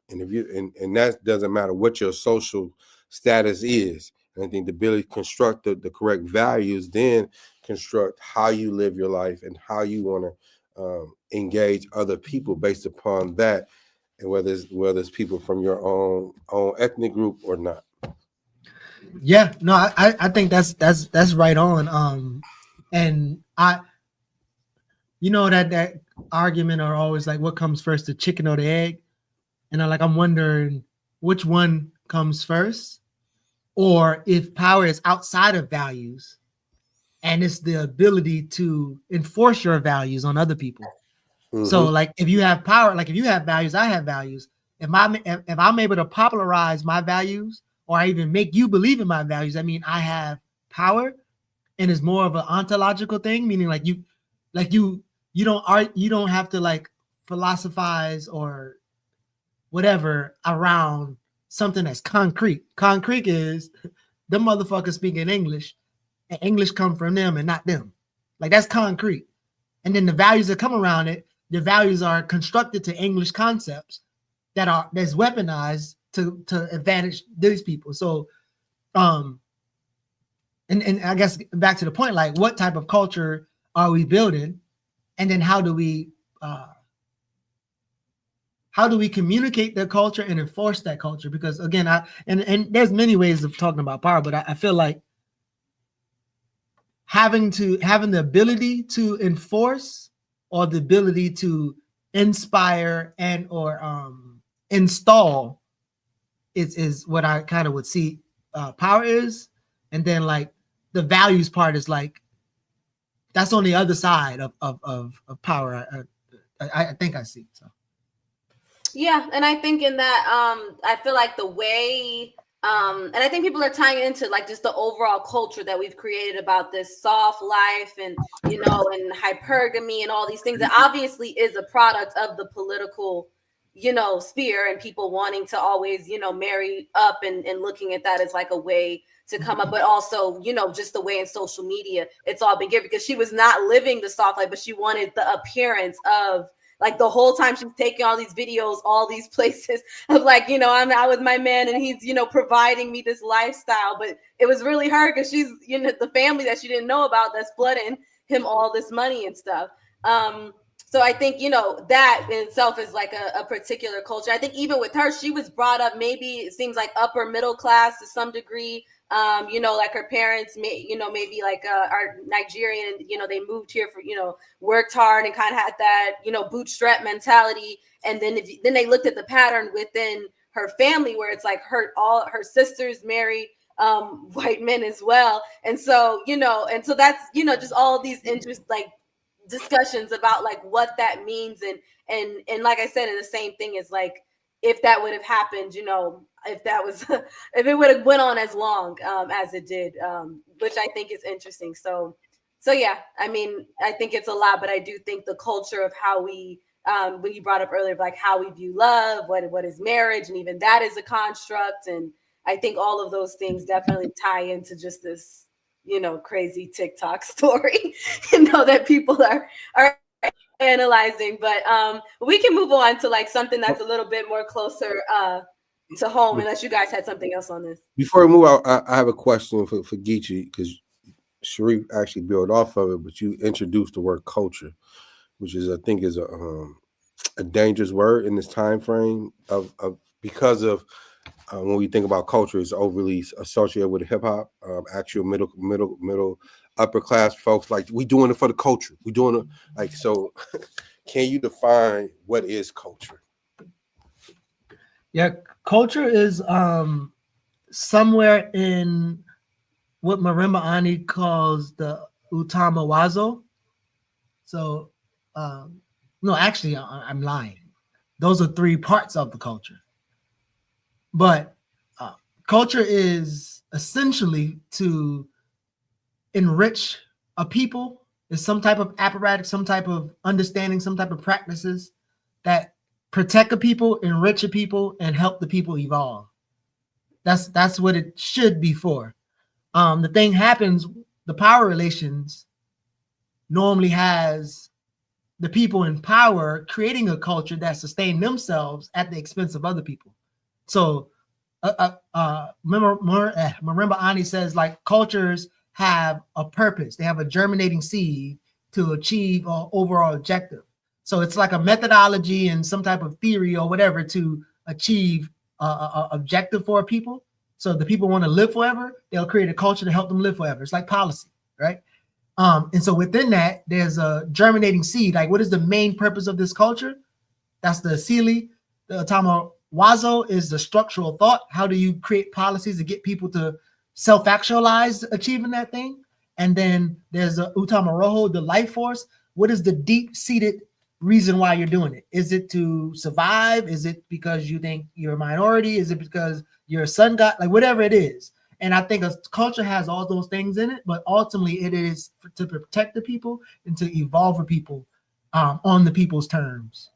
And and that doesn't matter what your social status is. And I think the ability to construct the correct values, then construct how you live your life and how you want to engage other people based upon that, and whether it's people from your own ethnic group or not. Yeah, no, I think that's right on. And that argument are always like, what comes first, the chicken or the egg? And I'm wondering which one comes first, or if power is outside of values and it's the ability to enforce your values on other people. Mm-hmm. So like if you have power, like if you have values, I have values. If I'm able to popularize my values, or I even make you believe in my values, I mean, I have power, and it's more of an ontological thing, meaning you don't have to like philosophize or whatever around something that's concrete. Concrete is them motherfuckers speaking English, and English come from them and not them. Like that's concrete. And then the values that come around it, the values are constructed to English concepts that's weaponized to advantage these people. So and I guess back to the point, like what type of culture are we building, and then how do we communicate that culture and enforce that culture? Because again, and there's many ways of talking about power, but I feel like having the ability to enforce, or the ability to inspire and or install is what I kind of would see power is. And then like the values part is like that's on the other side of power. I think I see. So yeah, and I think in that I feel like the way and I think people are tying it into like just the overall culture that we've created about this soft life and and hypergamy and all these things that obviously is a product of the political sphere, and people wanting to always marry up and looking at that as like a way to come up, but also just the way in social media it's all been given, because she was not living the soft life, but she wanted the appearance of like the whole time she's taking all these videos, all these places of like, I'm out with my man and he's, providing me this lifestyle. But it was really her, because she's, the family that she didn't know about that's flooding him all this money and stuff. So I think, that in itself is like a particular culture. I think even with her, she was brought up, maybe it seems like upper middle class to some degree. Like her parents, maybe like are Nigerian, and, they moved here for, worked hard and kind of had that, bootstrap mentality. And then then they looked at the pattern within her family where it's like all her sisters married white men as well. And so, and so that's, just all these interest, like discussions about like what that means. And like I said, and the same thing is like, if that would have happened, if that was, if it would have went on as long as it did, which I think is interesting. So yeah, I mean, I think it's a lot, but I do think the culture of how we when you brought up earlier, like how we view love, what is marriage, and even that is a construct. And I think all of those things definitely tie into just this, crazy TikTok story, that people are analyzing. But we can move on to like something that's a little bit more closer to home, unless you guys had something else on this. Before we move out, I have a question for Geechee, because Cherie actually built off of it, but you introduced the word culture, which is, I think, is a dangerous word in this time frame because of when we think about culture, it's overly associated with hip hop. Actual middle upper class folks, like, we doing it for the culture. We doing it like so. Can you define what is culture? Yeah, culture is somewhere in what Marimba Ani calls the Utama Wazo. So, no, actually, I'm lying. Those are 3 parts of the culture. But culture is essentially to enrich a people. Is some type of apparatus, some type of understanding, some type of practices that protect a people, enrich a people, and help the people evolve. That's what it should be for. The thing happens, the power relations normally has the people in power creating a culture that sustain themselves at the expense of other people. So Marimba Ani says, like, cultures have a purpose. They have a germinating seed to achieve an overall objective. So it's like a methodology and some type of theory or whatever to achieve a objective for a people. So the people want to live forever, they'll create a culture to help them live forever. It's like policy, right? And so within that, there's a germinating seed. Like, what is the main purpose of this culture? That's the Asili. The Atama Wazo is the structural thought. How do you create policies to get people to self-actualize achieving that thing? And then there's the Utama Rojo, the life force. What is the deep-seated reason why you're doing it? Is it to survive? Is it because you think you're a minority? Is it because you're a sun god? Like, whatever it is. And I think a culture has all those things in it, but ultimately it is to protect the people and to evolve the people on the people's terms.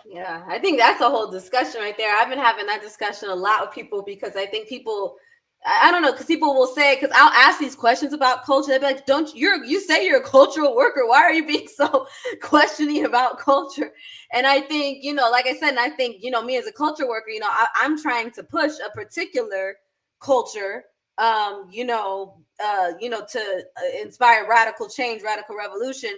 Yeah, I think that's a whole discussion right there. I've been having that discussion a lot with people, because I think people, I don't know, because people will say, because I'll ask these questions about culture, they'll be like, you say you're a cultural worker, why are you being so questioning about culture? And I think, like I said, and I think, me as a culture worker, I'm trying to push a particular culture, to inspire radical change, radical revolution,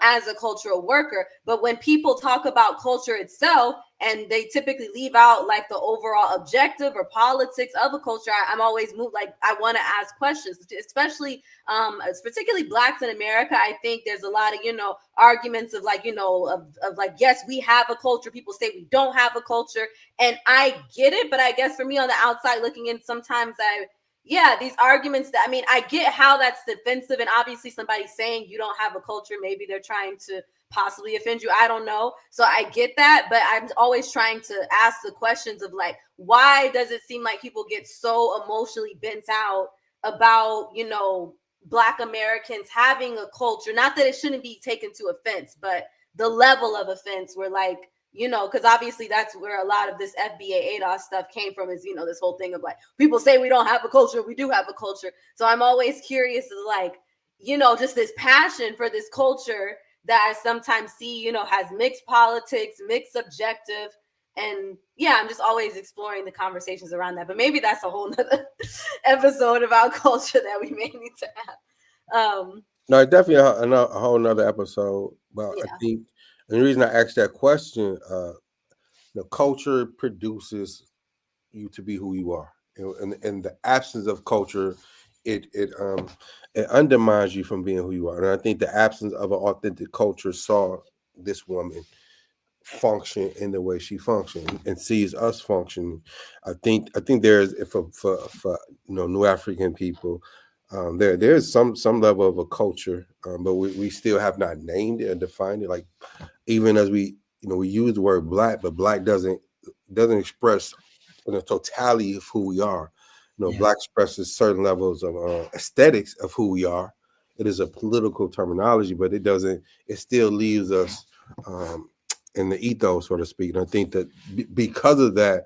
as a cultural worker. But when people talk about culture itself, and they typically leave out like the overall objective or politics of a culture, I'm always moved. Like, I want to ask questions, especially particularly Blacks in America. I think there's a lot of, arguments of like, of like, yes, we have a culture. People say we don't have a culture. And I get it. But I guess for me on the outside looking in, sometimes these arguments that, I get how that's defensive. And obviously somebody saying you don't have a culture, maybe they're trying to possibly offend you. I don't know. So I get that. But I'm always trying to ask the questions of like, why does it seem like people get so emotionally bent out about, Black Americans having a culture? Not that it shouldn't be taken to offense, but the level of offense where like, because obviously that's where a lot of this FBA ADOS stuff came from, is, this whole thing of like, people say we don't have a culture, we do have a culture. So I'm always curious of like, just this passion for this culture that I sometimes see, has mixed politics, mixed objective. And yeah, I'm just always exploring the conversations around that. But maybe that's a whole nother episode about culture that we may need to have. No, definitely a whole nother episode. But Yeah. I think, and the reason I asked that question, culture produces you to be who you are. In the absence of culture, it undermines you from being who you are. And I think the absence of an authentic culture saw this woman function in the way she functioned and sees us functioning. I think there's for New African people, there's some level of a culture, but we still have not named it and defined it. Like, even as we use the word Black, but Black doesn't express the totality of who we are. Black expresses certain levels of aesthetics of who we are. It is a political terminology, but it still leaves us in the ethos, so to speak. And I think that because of that,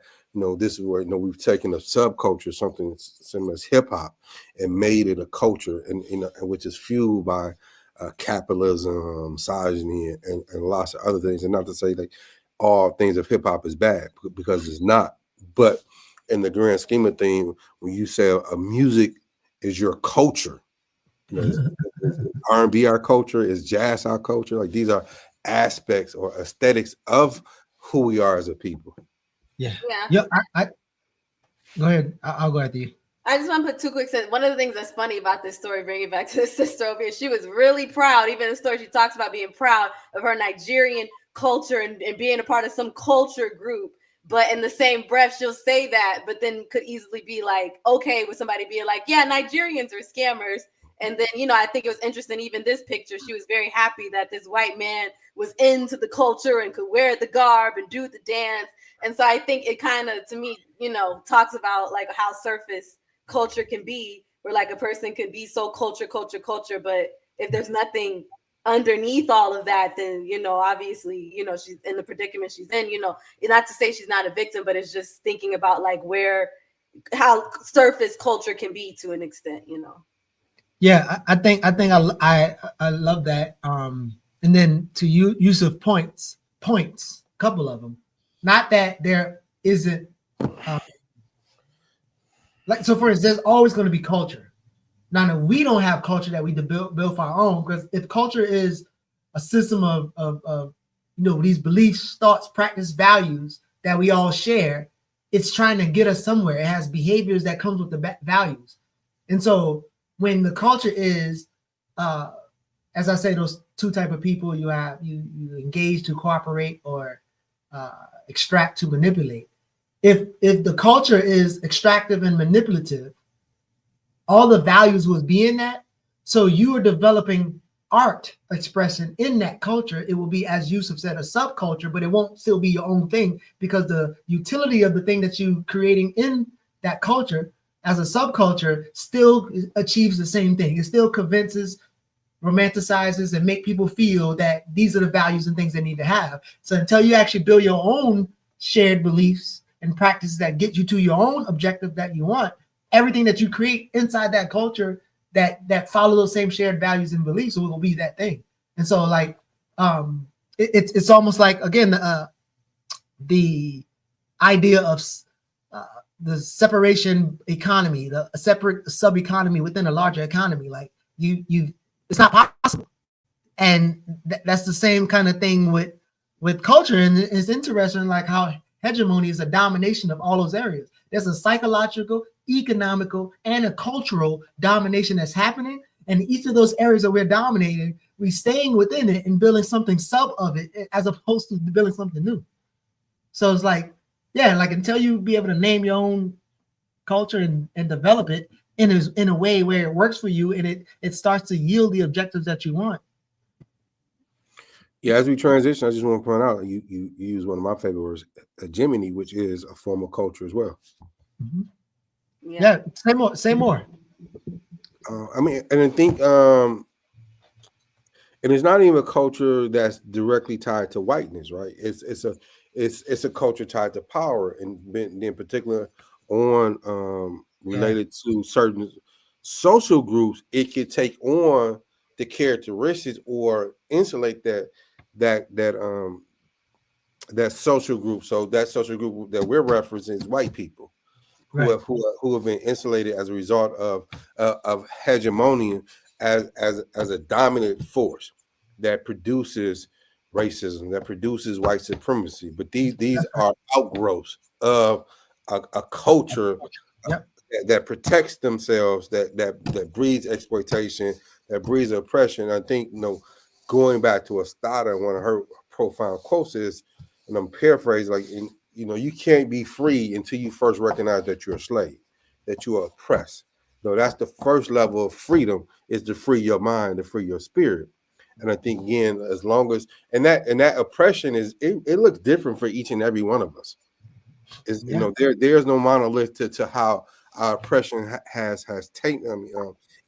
this is where we've taken a subculture, something similar as hip hop, and made it a culture, and which is fueled by capitalism, misogyny, and lots of other things. And not to say like all things of hip hop is bad, because it's not. But in the grand scheme of things, when you say a music is your culture, is R&B our culture, is jazz our culture, like these are aspects or aesthetics of who we are as a people. Yeah. I go ahead. I'll go after you. I just want to put two quick sentences. One of the things that's funny about this story, bringing it back to the sister over here, she was really proud. Even in the story, she talks about being proud of her Nigerian culture and being a part of some culture group. But in the same breath, she'll say that, but then could easily be like, okay, with somebody being like, yeah, Nigerians are scammers. And then, I think it was interesting, even this picture, she was very happy that this white man was into the culture and could wear the garb and do the dance. And so I think it kind of, to me, talks about like how surface culture can be, where like a person can be so culture, but if there's nothing underneath all of that, then obviously she's in the predicament she's in. Not to say she's not a victim, but it's just thinking about like how surface culture can be to an extent. Yeah, I think I love that. And then to Yusef points, a couple of them. Not that there isn't. Like, so for instance, there's always going to be culture. Now, we don't have culture that we build for our own, because if culture is a system of these beliefs, thoughts, practice, values that we all share, it's trying to get us somewhere. It has behaviors that comes with the values. And so when the culture is, as I say, those two type of people, you engage to cooperate or extract to manipulate. If the culture is extractive and manipulative, all the values will be in that. So you are developing art expression in that culture. It will be, as Yusef said, a subculture, but it won't still be your own thing, because the utility of the thing that you creating in that culture as a subculture still achieves the same thing. It still convinces, romanticizes, and make people feel that these are the values and things they need to have. So until you actually build your own shared beliefs and practices that get you to your own objective that you want, everything that you create inside that culture that follow those same shared values and beliefs will be that thing. And so like it's almost like, again, the idea of the separation economy, a separate sub economy within a larger economy. Like it's not possible. And that's the same kind of thing with culture. And it's interesting like how hegemony is a domination of all those areas. There's a psychological, economical, and a cultural domination that's happening. And each of those areas that we're dominating, we're staying within it and building something sub of it, as opposed to building something new. So it's like, yeah, like until you be able to name your own culture and develop it in a way where it works for you and it starts to yield the objectives that you want. Yeah, as we transition, I just want to point out you use one of my favorite words, hegemony, which is a form of culture as well. Mm-hmm. Yeah, say more. I mean, and I think, and it's not even a culture that's directly tied to whiteness, right? It's a culture tied to power, and in particular on related to certain social groups. It could take on the characteristics or insulate that social group. So that social group that we're referencing is white people, right, who have been insulated as a result of hegemony as a dominant force that produces racism, that produces white supremacy. But these are outgrowths of a culture that protects themselves, that breeds exploitation, that breeds oppression. I think, going back to Estada, one of her profound quotes is, and I'm paraphrasing, like, you can't be free until you first recognize that you're a slave, that you are oppressed. That's the first level of freedom, is to free your mind, to free your spirit. And I think, again, as long as that oppression it looks different for each and every one of us. There's no monolith to how our oppression has taken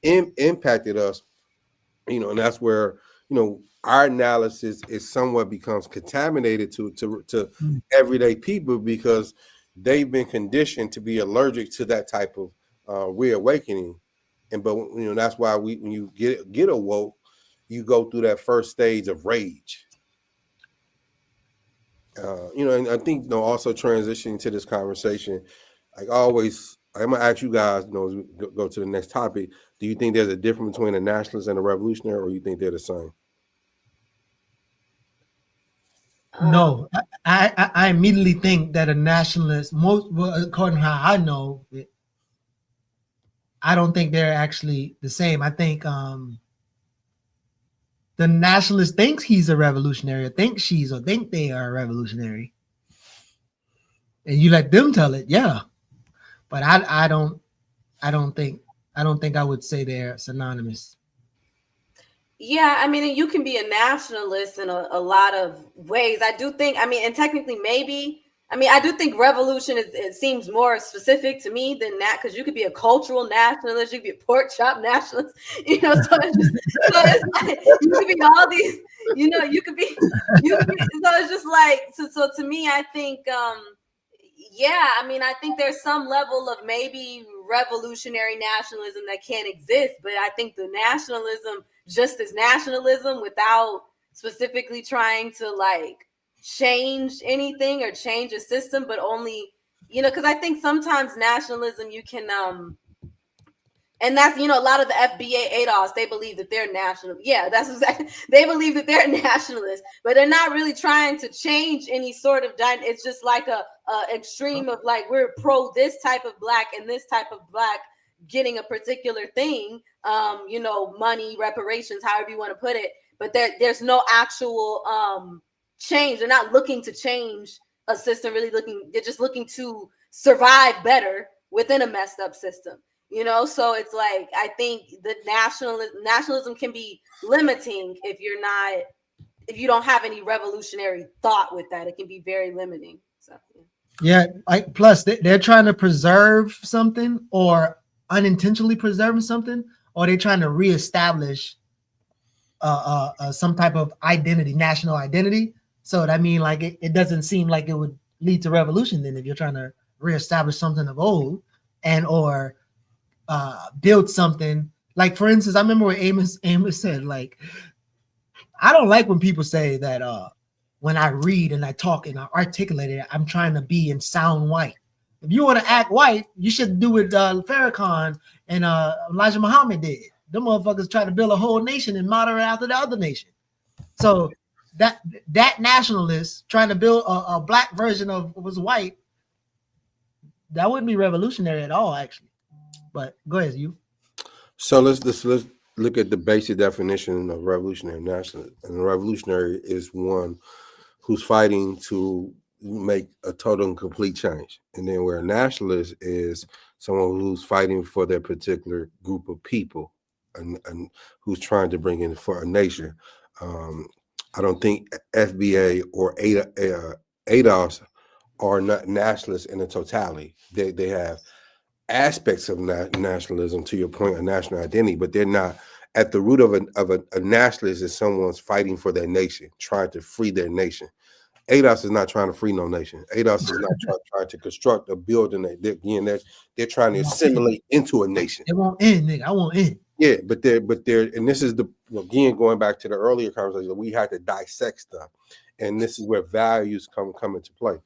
impacted us. And that's where our analysis is somewhat becomes contaminated to everyday people because they've been conditioned to be allergic to that type of reawakening. But that's why when you get awoke, you go through that first stage of rage. And I think also transitioning to this conversation, like always, I'm gonna ask you guys, as we go to the next topic. Do you think there's a difference between a nationalist and a revolutionary, or you think they're the same? No, I immediately think that a nationalist, according to how I know, I don't think they're actually the same. I think the nationalist thinks he's a revolutionary, or think they are a revolutionary, and you let them tell it, yeah. But I don't think I would say they're synonymous. Yeah, I mean, you can be a nationalist in a lot of ways. I do think, and technically maybe, I do think revolution it seems more specific to me than that, because you could be a cultural nationalist, you could be a pork chop nationalist, so it's like, you could be all these, you could be, so it's just like, so to me, I think, I think there's some level of maybe revolutionary nationalism that can't exist, but I think the nationalism just as nationalism without specifically trying to like change anything or change a system, but only, because I think sometimes nationalism you can and that's, a lot of the FBA ADOS, they believe that they're national. Yeah, that's exactly. They believe that they're nationalists, but they're not really trying to change any sort of. It's just like a extreme of like, we're pro this type of black and this type of black getting a particular thing, money, reparations, however you want to put it. But there's no actual change. They're not looking to change a system, they're just looking to survive better within a messed up system. So it's like, I think the nationalism can be limiting if you don't have any revolutionary thought with that. It can be very limiting. So yeah, like plus they're trying to preserve something, or unintentionally preserving something, or they're trying to reestablish some type of identity, national identity. So I mean, like it doesn't seem like it would lead to revolution then if you're trying to reestablish something of old and or build something. Like, for instance, I remember what Amos said, like, I don't like when people say that when I read and I talk and I articulate it, I'm trying to be and sound white. If you want to act white, you should do what Farrakhan and Elijah Muhammad did. Them motherfuckers try to build a whole nation and model it after the other nation. So that nationalist trying to build a black version of what was white, that wouldn't be revolutionary at all, actually. But go ahead, you. So let's look at the basic definition of revolutionary nationalist. And a revolutionary is one who's fighting to make a total and complete change. And then where a nationalist is someone who's fighting for their particular group of people and who's trying to bring in for a nation. I don't think FBA or ADOS are not nationalists in the totality. They have aspects of nationalism, to your point, of national identity, but they're not at the root of a nationalist. Is someone's fighting for their nation, trying to free their nation. ADOS is not trying to free no nation. ADOS is not trying to construct a building. They're trying to assimilate into a nation. It won't end, nigga. I won't end. Yeah, but they're, and this is again going back to the earlier conversation, we had to dissect stuff, and this is where values come into play,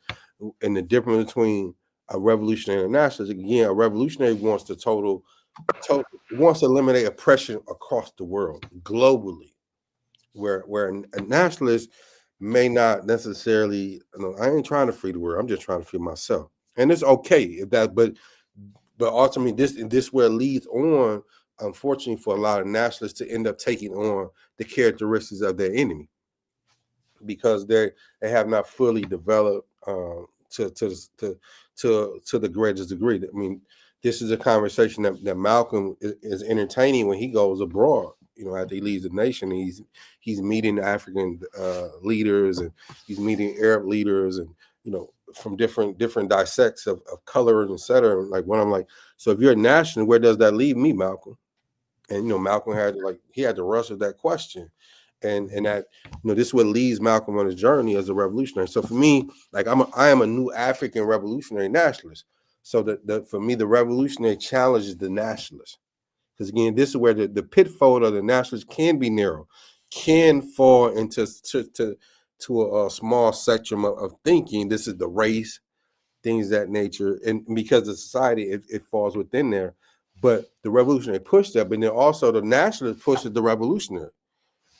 and the difference between a revolutionary and a nationalist. Again, a revolutionary wants to wants to eliminate oppression across the world globally, where a nationalist may not necessarily. I ain't trying to free the world. I'm just trying to free myself, and it's okay if that. But ultimately, this where it leads on. Unfortunately, for a lot of nationalists to end up taking on the characteristics of their enemy, because they have not fully developed to the greatest degree. I mean, this is a conversation that Malcolm is entertaining when he goes abroad. After he leaves the nation, he's meeting African leaders, and he's meeting Arab leaders, and from different dissects of color and et cetera. Like when I'm like, so if you're a national, where does that leave me, Malcolm? And Malcolm had to wrestle that question, And that, this is what leads Malcolm on his journey as a revolutionary. So for me, like I am a new African revolutionary nationalist. So for me, the revolutionary challenges the nationalists. Because again, this is where the pitfall of the nationalists can be narrow, can fall into to a small spectrum of thinking. This is the race, things of that nature, and because of society, it falls within there. But the revolutionary pushed that, but then also the nationalist pushes the revolutionary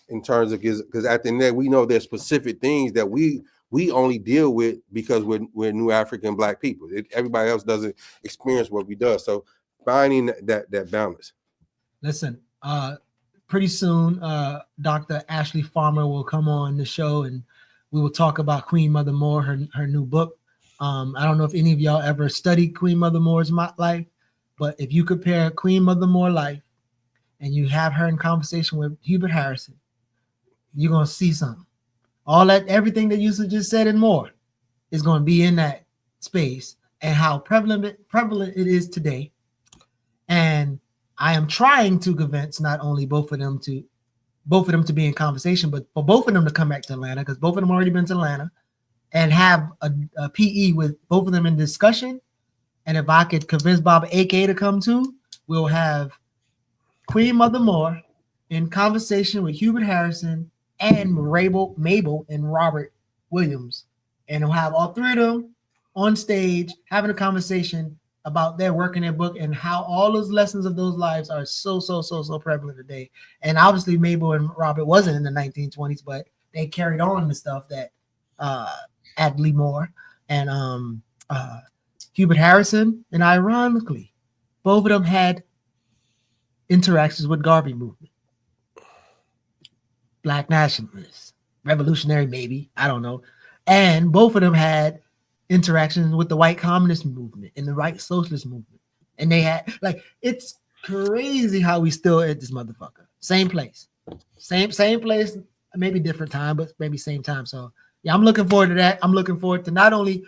in terms of, because at the end of the day, we know there's specific things that we only deal with because we're new African Black people. Everybody else doesn't experience what we do. So finding that balance. Listen, pretty soon, Dr. Ashley Farmer will come on the show and we will talk about Queen Mother Moore, her new book. I don't know if any of y'all ever studied Queen Mother Moore's life, but if you compare Queen Mother Moore life and you have her in conversation with Hubert Harrison, you're going to see something. All that, everything that Yusef just said and more is going to be in that space, and how prevalent it is today. And I am trying to convince not only both of them to be in conversation, but for both of them to come back to Atlanta, because both of them already been to Atlanta, and have a PE with both of them in discussion. And if I could convince Bob AK to come too, we'll have Queen Mother Moore in conversation with Hubert Harrison and Mabel and Robert Williams. And we'll have all three of them on stage having a conversation about their work in their book and how all those lessons of those lives are so prevalent today. And obviously Mabel and Robert wasn't in the 1920s, but they carried on the stuff that Adley Moore and Hubert Harrison, and ironically, both of them had interactions with Garvey movement. Black nationalists, revolutionary maybe, I don't know. And both of them had interactions with the white communist movement and the white socialist movement. And they had, like, it's crazy how we still at this motherfucker. Same place. Same place, maybe different time, but maybe same time. So yeah, I'm looking forward to that. I'm looking forward to not only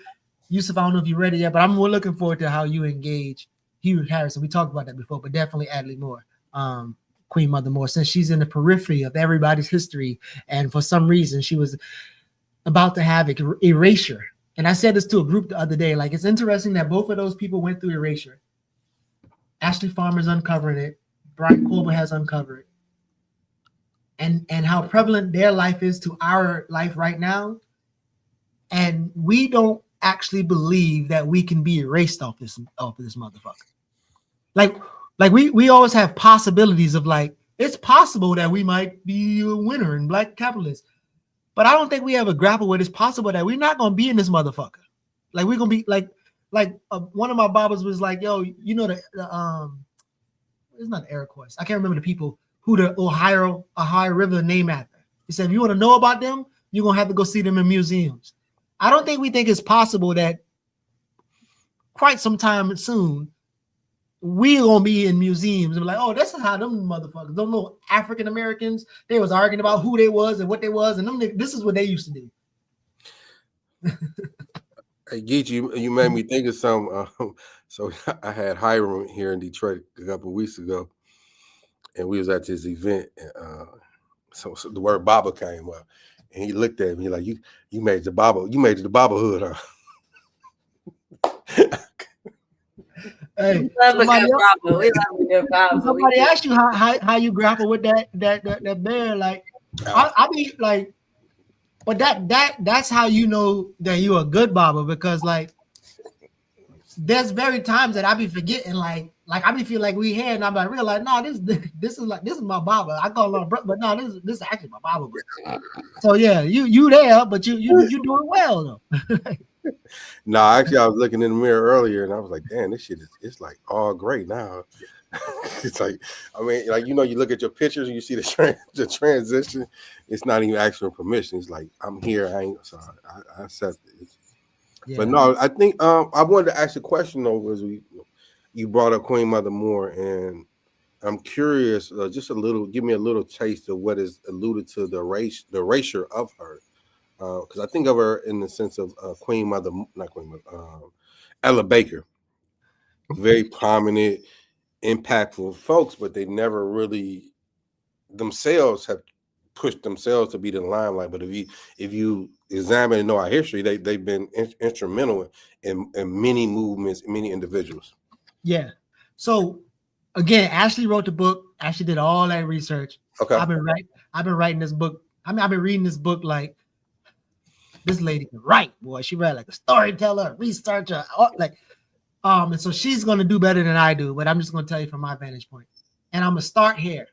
Yusef, I don't know if you're ready yet, but I'm looking forward to how you engage Hubert Harrison. We talked about that before, but definitely Adley Moore, Queen Mother Moore, since she's in the periphery of everybody's history. And for some reason, she was about to have erasure. And I said this to a group the other day, like, it's interesting that both of those people went through erasure. Ashley Farmer's uncovering it. Brian Corbett has uncovered it. And how prevalent their life is to our life right now. And we don't actually believe that we can be erased off this motherfucker. Like we always have possibilities of, like, it's possible that we might be a winner in Black capitalists. But I don't think we ever grapple with it's possible that we're not going to be in this motherfucker. Like, we're going to be like one of my Bibles was like, yo, you know, it's not the Iroquois. I can't remember the people who the Ohio River named after. He said, if you want to know about them, you're going to have to go see them in museums. I don't think we think it's possible that quite some time soon, we're going to be in museums and be like, oh, this is how them motherfuckers, don't know African Americans, they was arguing about who they was and what they was, and this is what they used to do. Hey, Geechee, you made me think of some. So I had Hiram here in Detroit a couple of weeks ago, and we was at this event. So the word Baba came up, and he looked at me like, "You made the Baba, you made the Babahood, huh?" Hey, somebody asked you how you grapple with that bear. Like, I mean, like, but that's how you know that you're a good Baba, because, like, there's very times that I be forgetting, like I be feel like we here, and I'm like, realize, no, this is my Baba. I call him brother, but no, this is actually my Baba. So yeah, you there, but you doing well though. No, actually, I was looking in the mirror earlier, and I was like, damn, this shit it's like all great now. It's like, I mean, like, you know, you look at your pictures and you see the transition. It's not even asking for permission. It's like, I'm here. I accept it. Yeah. But no, I think I wanted to ask a question though, was you brought up Queen Mother Moore, and I'm curious, just give me a little taste of what is alluded to the erasure of her. Because I think of her in the sense of Queen Mother, not Queen Mother, Ella Baker. Very prominent, impactful folks, but they never really themselves have pushed themselves to be the limelight. But if you examine and know our history, they've been instrumental in many movements, many individuals. Yeah. So again, Ashley wrote the book. Ashley did all that research. Okay. I've been writing this book. I mean, I've been reading this book like this lady can write, boy. She read like a storyteller, a researcher, and so she's gonna do better than I do, but I'm just gonna tell you from my vantage point. And I'm gonna start here.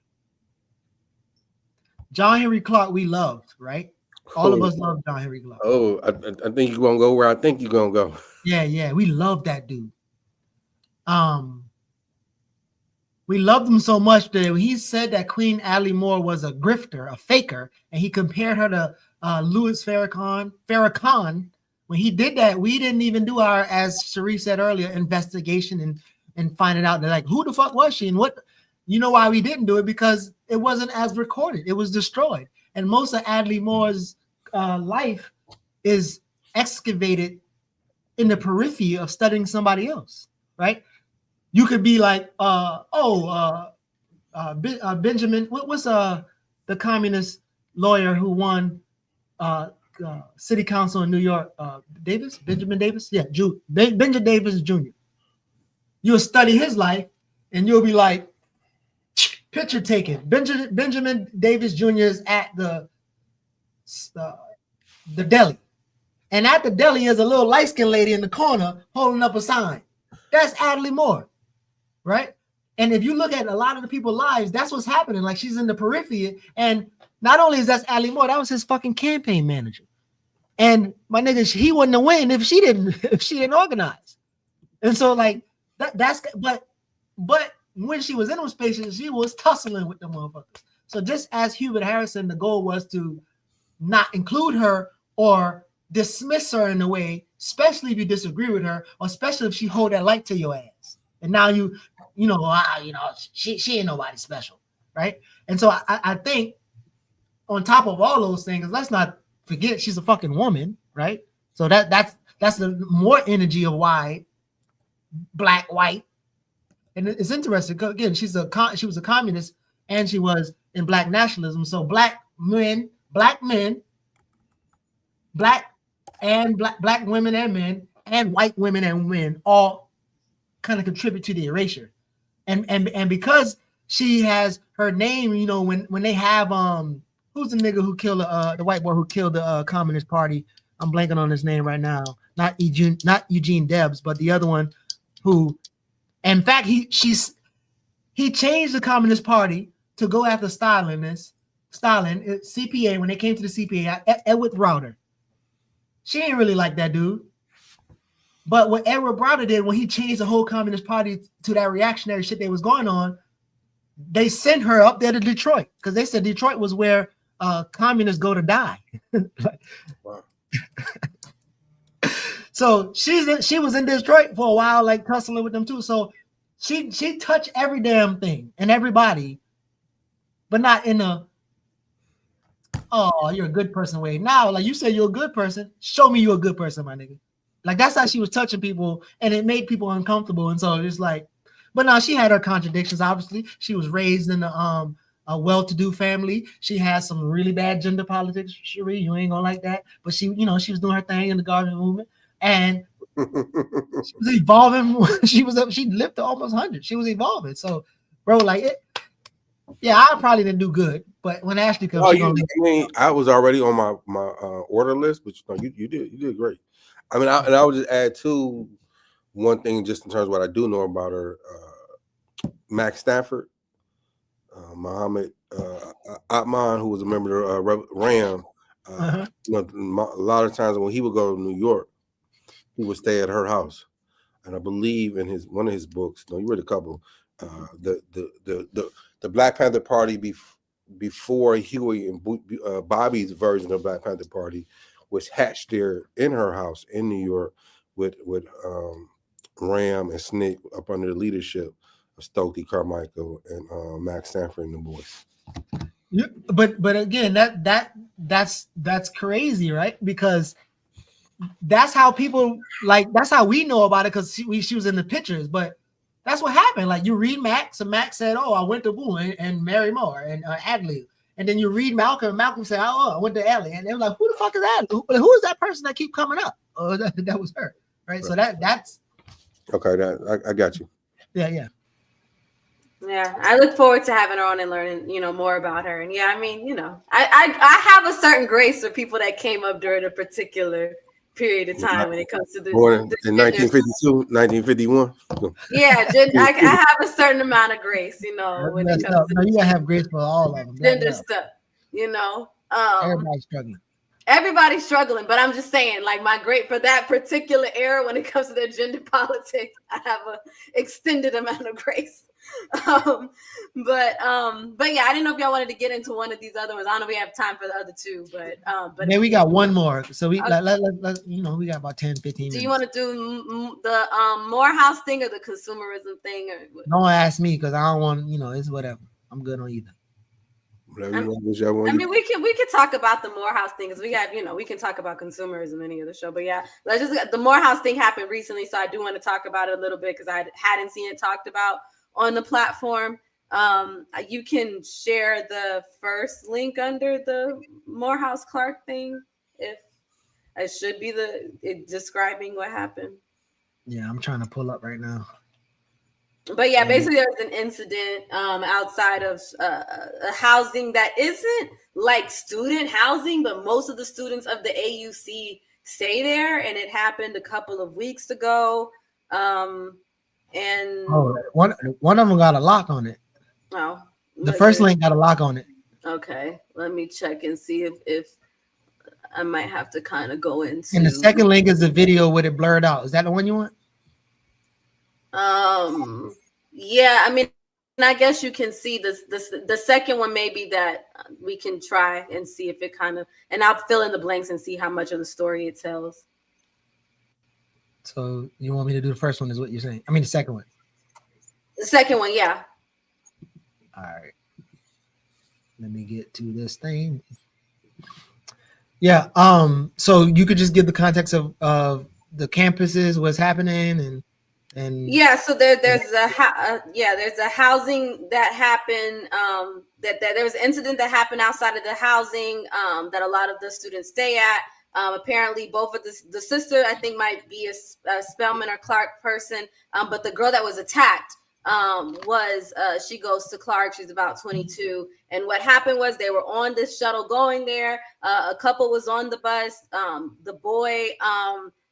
John Henry Clark, we loved, right? All of us love John Henry Clark. Oh, I think you're gonna go where I think you're gonna go. Yeah, we love that dude. We loved him so much that he said that Queen Addie Moore was a grifter, a faker, and he compared her to Louis Farrakhan. When he did that, we didn't even do our, as Cherie said earlier, investigation and finding out that, like, who the fuck was she and what. You know why we didn't do it? Because it wasn't as recorded. It was destroyed. And most of Addie Moore's life is excavated in the periphery of studying somebody else, right? You could be like, Benjamin, what's the communist lawyer who won city council in New York? Benjamin Davis? Yeah, Benjamin Davis Jr. You'll study his life and you'll be like, picture taken. Benjamin Davis Jr. is at the deli. And at the deli is a little light-skinned lady in the corner holding up a sign. That's Addie Moore, right? And if you look at a lot of the people's lives, that's what's happening. Like, she's in the periphery. And not only is that Addie Moore, that was his fucking campaign manager. And my nigga, he wouldn't have win if she didn't organize. And so, like, but when she was in those spaces, she was tussling with the motherfuckers. So just as Hubert Harrison, the goal was to not include her or dismiss her in a way, especially if you disagree with her, or especially if she hold that light to your ass. And now she ain't nobody special, right? And so I think on top of all those things, let's not forget she's a fucking woman, right? So that's the more energy of why black, white. And it's interesting because, again, she was a communist and she was in black nationalism. So black women and men and white women and men all kind of contribute to the erasure. And because she has her name, when they have who's the nigga who killed the white boy who killed the Communist Party? I'm blanking on his name right now. Not Eugene Debs, but the other one who. In fact, he changed the Communist Party to go after Stalin, CPA, when they came to the CPA, Edward Browder. She ain't really like that dude. But what Edward Browder did when he changed the whole Communist Party to that reactionary shit that was going on, they sent her up there to Detroit because they said Detroit was where communists go to die. Wow. So she was in Detroit for a while, like tussling with them too. So she touched every damn thing and everybody, but not in a you're a good person way. Now, like you say, you're a good person. Show me you're a good person, my nigga. Like that's how she was touching people, and it made people uncomfortable. And so it's like, but now she had her contradictions. Obviously, she was raised in a well-to-do family. She had some really bad gender politics. Cherie, you ain't gonna like that. But she was doing her thing in the garden movement. And she was evolving. She lived to almost 100. She was evolving. So, bro, like it. Yeah, I probably didn't do good. But when Ashley comes, I was already on my order list, but you did great. I mean, I would just add to one thing, just in terms of what I do know about her. Max Stanford, Muhammad Atman, who was a member of RAM. A lot of times when he would go to New York, he would stay at her house, and I believe in one of his books. No, you read a couple. The Black Panther Party before Huey and Bobby's version of Black Panther Party was hatched there in her house in New York with Ram and Snick up under the leadership of Stokely Carmichael and Max Stanford and the boys. Yeah, but again, that's crazy, right? Because that's how people that's how we know about it, because she was in the pictures. But that's what happened. Like you read Max, and Max said, "Oh, I went to Boo and Mary Moore and Adley," And then you read Malcolm, and Malcolm said, "Oh, I went to Ellie," and they were like, "Who the fuck is that? Who is that person that keep coming up?" Oh, that was her, right? So that's okay. I got you. Yeah. I look forward to having her on and learning, more about her. And I mean, I have a certain grace for people that came up during a particular period of time when it comes to the born in 1952, 1951. Yeah, I have a certain amount of grace, when it comes to you gotta have grace for all of them. gender stuff, Everybody's struggling, but I'm just saying, like, my great for that particular era when it comes to their gender politics, I have an extended amount of grace. But yeah, I didn't know if y'all wanted to get into one of these other ones. I don't know if we have time for the other two, but yeah, we got one more. So we we got about 10, 15 minutes. Do you want to do the Morehouse thing or the consumerism thing? Or don't ask me because I don't want, it's whatever. I'm good on either. I mean, we can talk about the Morehouse thing because we got, we can talk about consumerism any other show. But yeah, the Morehouse thing happened recently, so I do want to talk about it a little bit because I hadn't seen it talked about on the platform. You can share the first link under the Morehouse Clark thing if it should be describing what happened. Yeah, I'm trying to pull up right now. But yeah, basically there was an incident outside of housing that isn't like student housing, but most of the students of the AUC stay there, and it happened a couple of weeks ago. And one of them got a lock on it. Oh, the first link got a lock on it. Okay, let me check and see if I might have to kind of go into. And the second link is the video with it blurred out. Is that the one you want? Yeah, I mean, I guess you can see the second one maybe that we can try and see if it kind of, and I'll fill in the blanks and see how much of the story it tells. So you want me to do the first one is what you're saying? I mean, the second one. The second one, yeah. All right. Let me get to this thing. Yeah. So you could just give the context of the campuses, what's happening, and yeah. So there's a housing that happened. That there was an incident that happened outside of the housing that a lot of the students stay at. Apparently, both of the sister, I think, might be a Spelman or Clark person, but the girl that was attacked she goes to Clark. She's about 22, and what happened was they were on this shuttle going there. A couple was on the bus.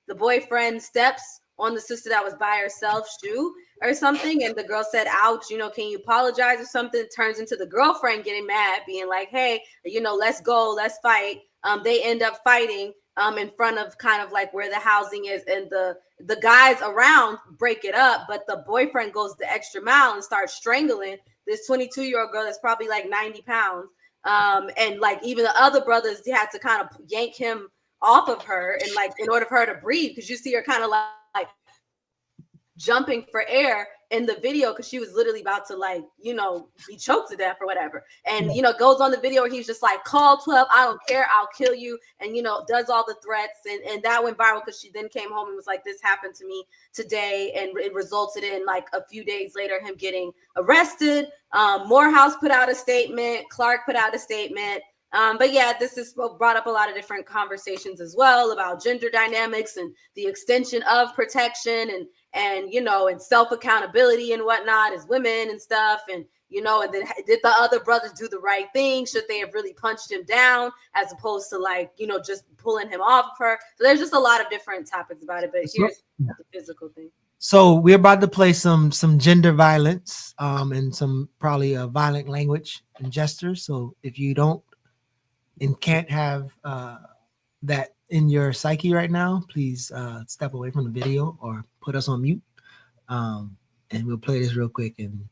The boyfriend steps on the sister that was by herself shoe or something, and the girl said, "Ouch, can you apologize or something?" It turns into the girlfriend getting mad, being like, "Hey, let's go, let's fight." They end up fighting in front of kind of like where the housing is, and the guys around break it up, but the boyfriend goes the extra mile and starts strangling this 22-year-old girl that's probably like 90 pounds. And like even the other brothers, they had to kind of yank him off of her and like in order for her to breathe, because you see her kind of like jumping for air in the video because she was literally about to be choked to death or whatever. And goes on the video where he's just like, "Call 12, I don't care, I'll kill you," and does all the threats, and that went viral because she then came home and was like, "This happened to me today," and it resulted in like a few days later him getting arrested. Morehouse put out a statement, Clark put out a statement. But yeah, this has brought up a lot of different conversations as well about gender dynamics and the extension of protection and self-accountability and whatnot as women and stuff. And then did the other brothers do the right thing? Should they have really punched him down as opposed to just pulling him off of her? So there's just a lot of different topics about it, but here's the physical thing. So we're about to play some gender violence and some probably violent language and gestures. So if you don't and can't have that in your psyche right now, please step away from the video or put us on mute. And we'll play this real quick and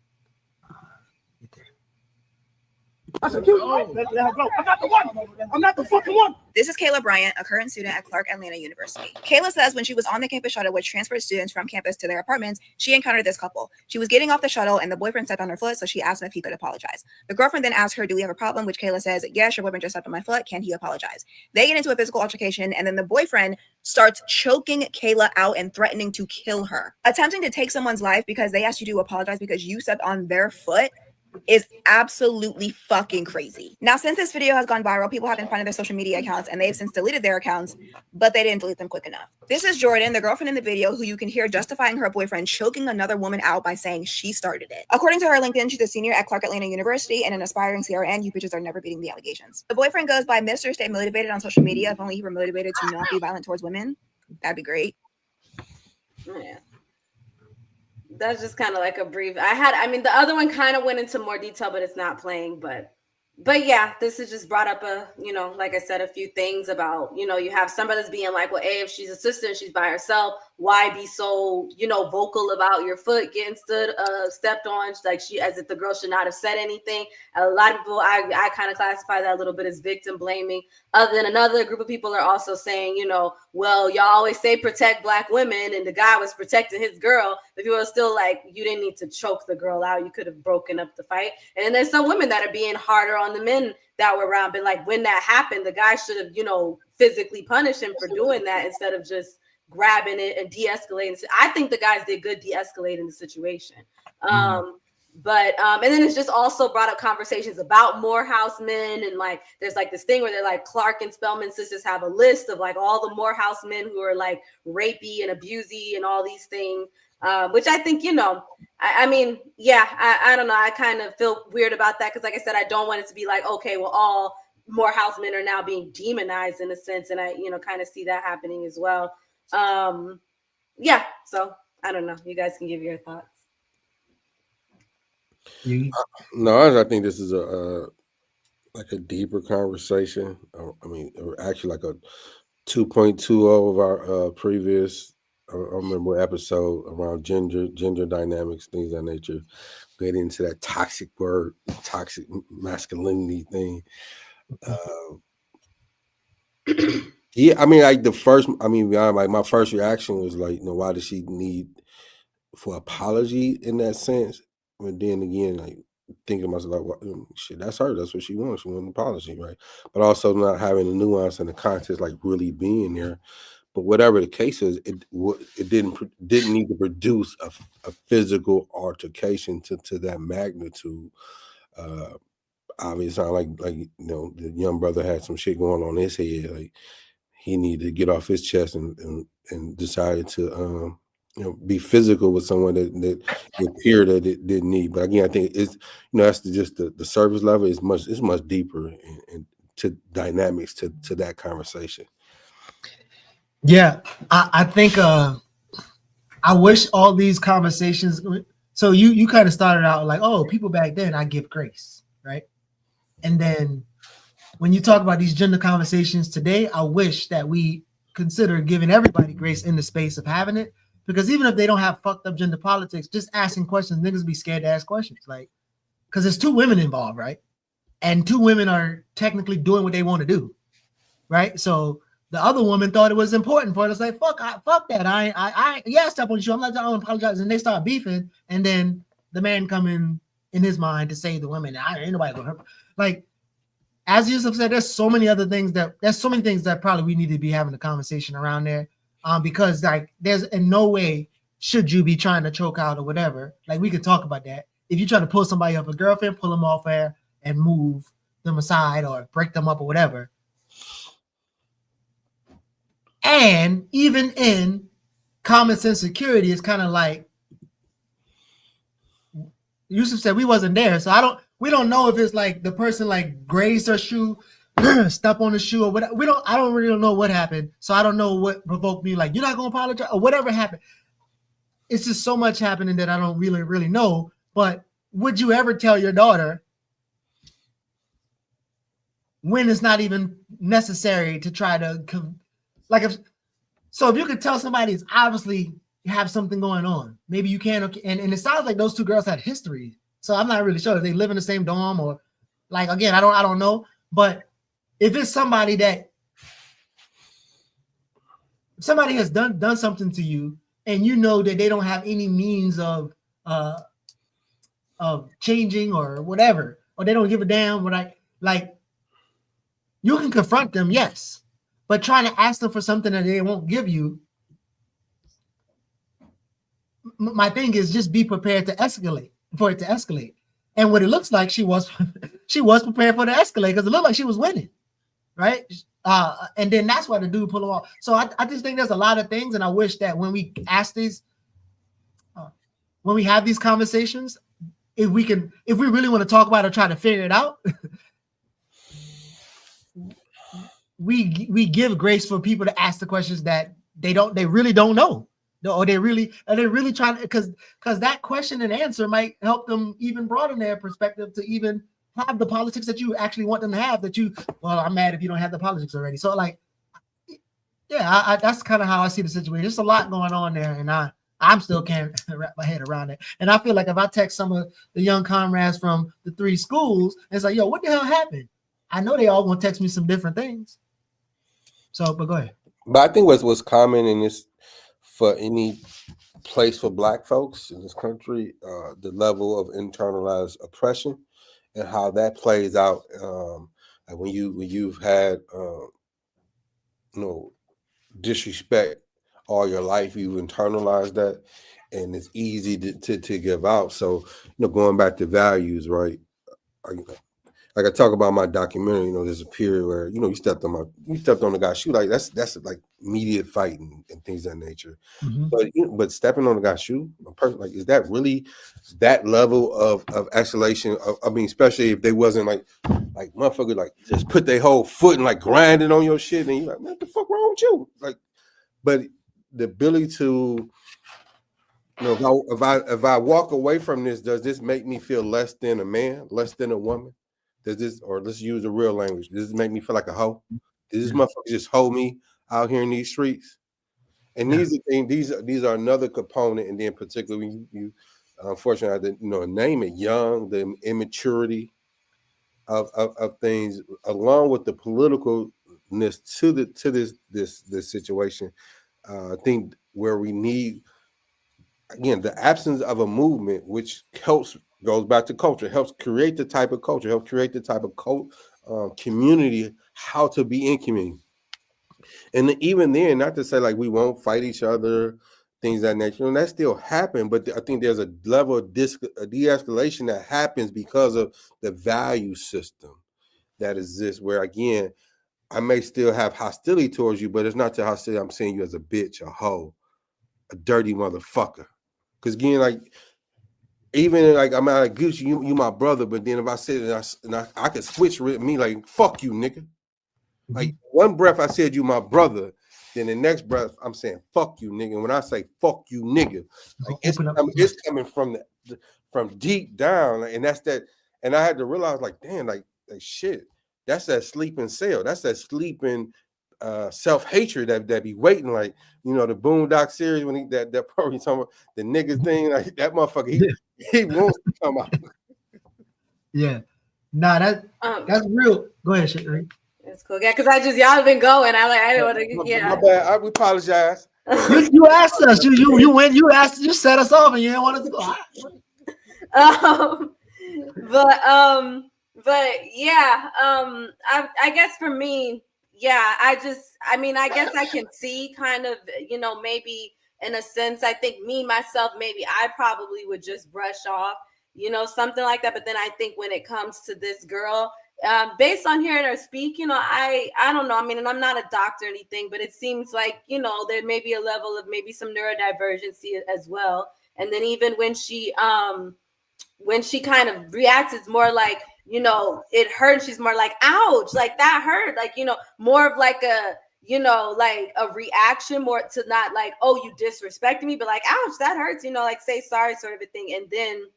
get there. I said, let her go. I'm not the one. I'm not the fucking one. This is Kayla Bryant, a current student at Clark Atlanta University. Kayla says when she was on the campus shuttle, which transferred students from campus to their apartments, she encountered this couple. She was getting off the shuttle and the boyfriend stepped on her foot, so she asked him if he could apologize. The girlfriend then asked her, "Do we have a problem?" Which Kayla says, "Yes, your boyfriend just stepped on my foot. Can he apologize?" They get into a physical altercation, and then the boyfriend starts choking Kayla out and threatening to kill her. Attempting to take someone's life because they asked you to apologize because you stepped on their foot is absolutely fucking crazy. Now, since this video has gone viral, people have been finding their social media accounts and they've since deleted their accounts, but they didn't delete them quick enough. This is Jordan, the girlfriend in the video, who you can hear justifying her boyfriend choking another woman out by saying she started it. According to her LinkedIn, she's a senior at Clark Atlanta University and an aspiring CRN. You bitches are never beating the allegations. The boyfriend goes by Mr. Stay Motivated on social media. If only he were motivated to not be violent towards women, that'd be great. Yeah. That's just kind of like a brief. I mean, the other one kind of went into more detail, but it's not playing. But yeah, this has just brought up like I said, a few things about, you have somebody that's being like, well, if she's a sister and she's by herself, why be so, vocal about your foot getting stepped on? Like as if the girl should not have said anything. A lot of people, I kind of classify that a little bit as victim blaming. Other than another group of people are also saying, well, y'all always say protect Black women, and the guy was protecting his girl. But people are still like, you didn't need to choke the girl out. You could have broken up the fight. And then there's some women that are being harder on the men that were around. But like when that happened, the guy should have, physically punished him for doing that instead of just grabbing it and de-escalating. I think the guys did good de-escalating the situation. But and then it's just also brought up conversations about Morehouse men, and like there's like this thing where they're like Clark and Spelman sisters have a list of like all the Morehouse men who are like rapey and abusey and all these things, which I think I mean, yeah, I don't know, I kind of feel weird about that because like I said, I don't want it to be like, okay, well, all Morehouse men are now being demonized in a sense, and I kind of see that happening as well. Yeah, so I don't know, you guys can give your thoughts. No, I think this is like a deeper conversation. I mean, actually like a 2.20 of our previous, I remember, episode around gender dynamics, things of that nature. Get into that toxic masculinity thing. Yeah, I mean, like my first reaction was like, why does she need for apology in that sense? But then again, like thinking to myself, like, shit, that's her. That's what she wants. She wants an apology, right? But also not having the nuance and the context, like really being there. But whatever the case is, it didn't need to produce a physical altercation to that magnitude. Obviously, like the young brother had some shit going on his head. Like he needed to get off his chest and decided to be physical with someone that it appeared that it didn't need. But again, I think it's that's just the service level is much deeper and to dynamics to that conversation. Yeah, I think I wish all these conversations. So you kind of started out like, oh, people back then I give grace, right? And then when you talk about these gender conversations today, I wish that we consider giving everybody grace in the space of having it. Because even if they don't have fucked up gender politics, just asking questions, niggas be scared to ask questions. Like, because there's two women involved, right? And two women are technically doing what they want to do, right? So the other woman thought it was important for her to say, fuck that. I step on you. I'm not going to apologize. And they start beefing. And then the man come in his mind to save the women. Ain't nobody going to hurt. Like, as Yusef said, there's so many things that probably we need to be having a conversation around there. Because like there's in no way should you be trying to choke out or whatever. Like we could talk about that. If you try to pull somebody up, a girlfriend, pull them off air and move them aside or break them up or whatever. And even in common sense security, it's kind of like Yusef said, we wasn't there, so we don't know if it's like the person like grazed her shoe, step on the shoe or whatever. I don't really know what happened, so I don't know what provoked me. Like, you're not gonna apologize or whatever happened. It's just so much happening that I don't really know. But would you ever tell your daughter when it's not even necessary to try to if you could tell somebody it's obviously have something going on, maybe you can, and it sounds like those two girls had history, so I'm not really sure if they live in the same dorm or like, again, I don't know. But if it's somebody has done something to you and you know that they don't have any means of changing or whatever, or they don't give a damn, you can confront them, yes, but trying to ask them for something that they won't give you, my thing is just be prepared to escalate for it to escalate. And what it looks like, she was prepared for the escalate because it looked like she was winning, right? And then that's why the dude pulled him off. So I just think there's a lot of things, and I wish that when we ask these, when we have these conversations, if we really want to talk about it or try to figure it out, we give grace for people to ask the questions that they really don't know. Or they're really trying to, because that question and answer might help them even broaden their perspective to even have the politics that you actually want them to have. I'm mad if you don't have the politics already. So like, yeah, that's kind of how I see the situation. There's a lot going on there, and I'm still can't wrap my head around it. And I feel like if I text some of the young comrades from the 3 schools, it's like, yo, what the hell happened? I know they all gonna text me some different things. So, but go ahead. But I think what's common in this, for any place for Black folks in this country, the level of internalized oppression and how that plays out. Like when you've had disrespect all your life, you've internalized that, and it's easy to give out. So going back to values, right? Like I talk about my documentary, there's a period where you stepped on the guy's shoe, like that's like immediate fighting and things of that nature. Mm-hmm. But stepping on the guy's shoe, a person, like, is that really that level of escalation? I mean, especially if they wasn't like motherfucker, like just put their whole foot and like grinding on your shit, and you're like, man, what the fuck wrong with you? Like, but the ability to, if I walk away from this, does this make me feel less than a man, less than a woman? Does this, or let's use the real language, does this make me feel like a hoe? Does this motherfucker just hoe me out here in these streets? And these are things, these are another component, and then particularly you unfortunately, name it, young, the immaturity of things, along with the politicalness to this situation. I think where we need, again, the absence of a movement, which goes back to culture, helps create the type of culture, helps create the type of community, how to be in community. And even then, not to say like we won't fight each other, things of that nature, that still happen, but I think there's a level of de-escalation that happens because of the value system that exists, where again, I may still have hostility towards you, but it's not to hostility. I'm seeing you as a bitch, a hoe, a dirty motherfucker. Because again, like, even like I'm out of Geechee, you my brother, but then if I said it, and I could switch with me, like, fuck you, nigga. Mm-hmm. Like, one breath I said you my brother, then the next breath I'm saying fuck you, nigga. And when I say fuck you, nigga, like, it's coming from deep down, and that's that. And I had to realize, like, damn, like shit, that's that sleeping cell, that's that sleeping self-hatred that be waiting, like, the Boondock series when that probably talking about the nigga thing, like that motherfucker, he wants to come out. Yeah, nah, that's real. Go ahead, Cherie. That's cool. Yeah, because y'all have been going. I didn't want to. Yeah, my bad. We apologize. you asked us. You went. You asked. You set us off, and you didn't want us to go. But yeah. I guess for me, yeah. I guess I can see kind of, maybe in a sense. I think myself, maybe I probably would just brush off, something like that. But then I think when it comes to this girl, based on hearing her speak, I don't know. I mean, and I'm not a doctor or anything, but it seems like, there may be a level of maybe some neurodivergency as well. And then even when she kind of reacts, it's more like, it hurt. She's more like, ouch, like that hurt. Like, more of like a, like a reaction, more to not like, oh, you disrespected me, but like, ouch, that hurts, like say sorry sort of a thing. And then,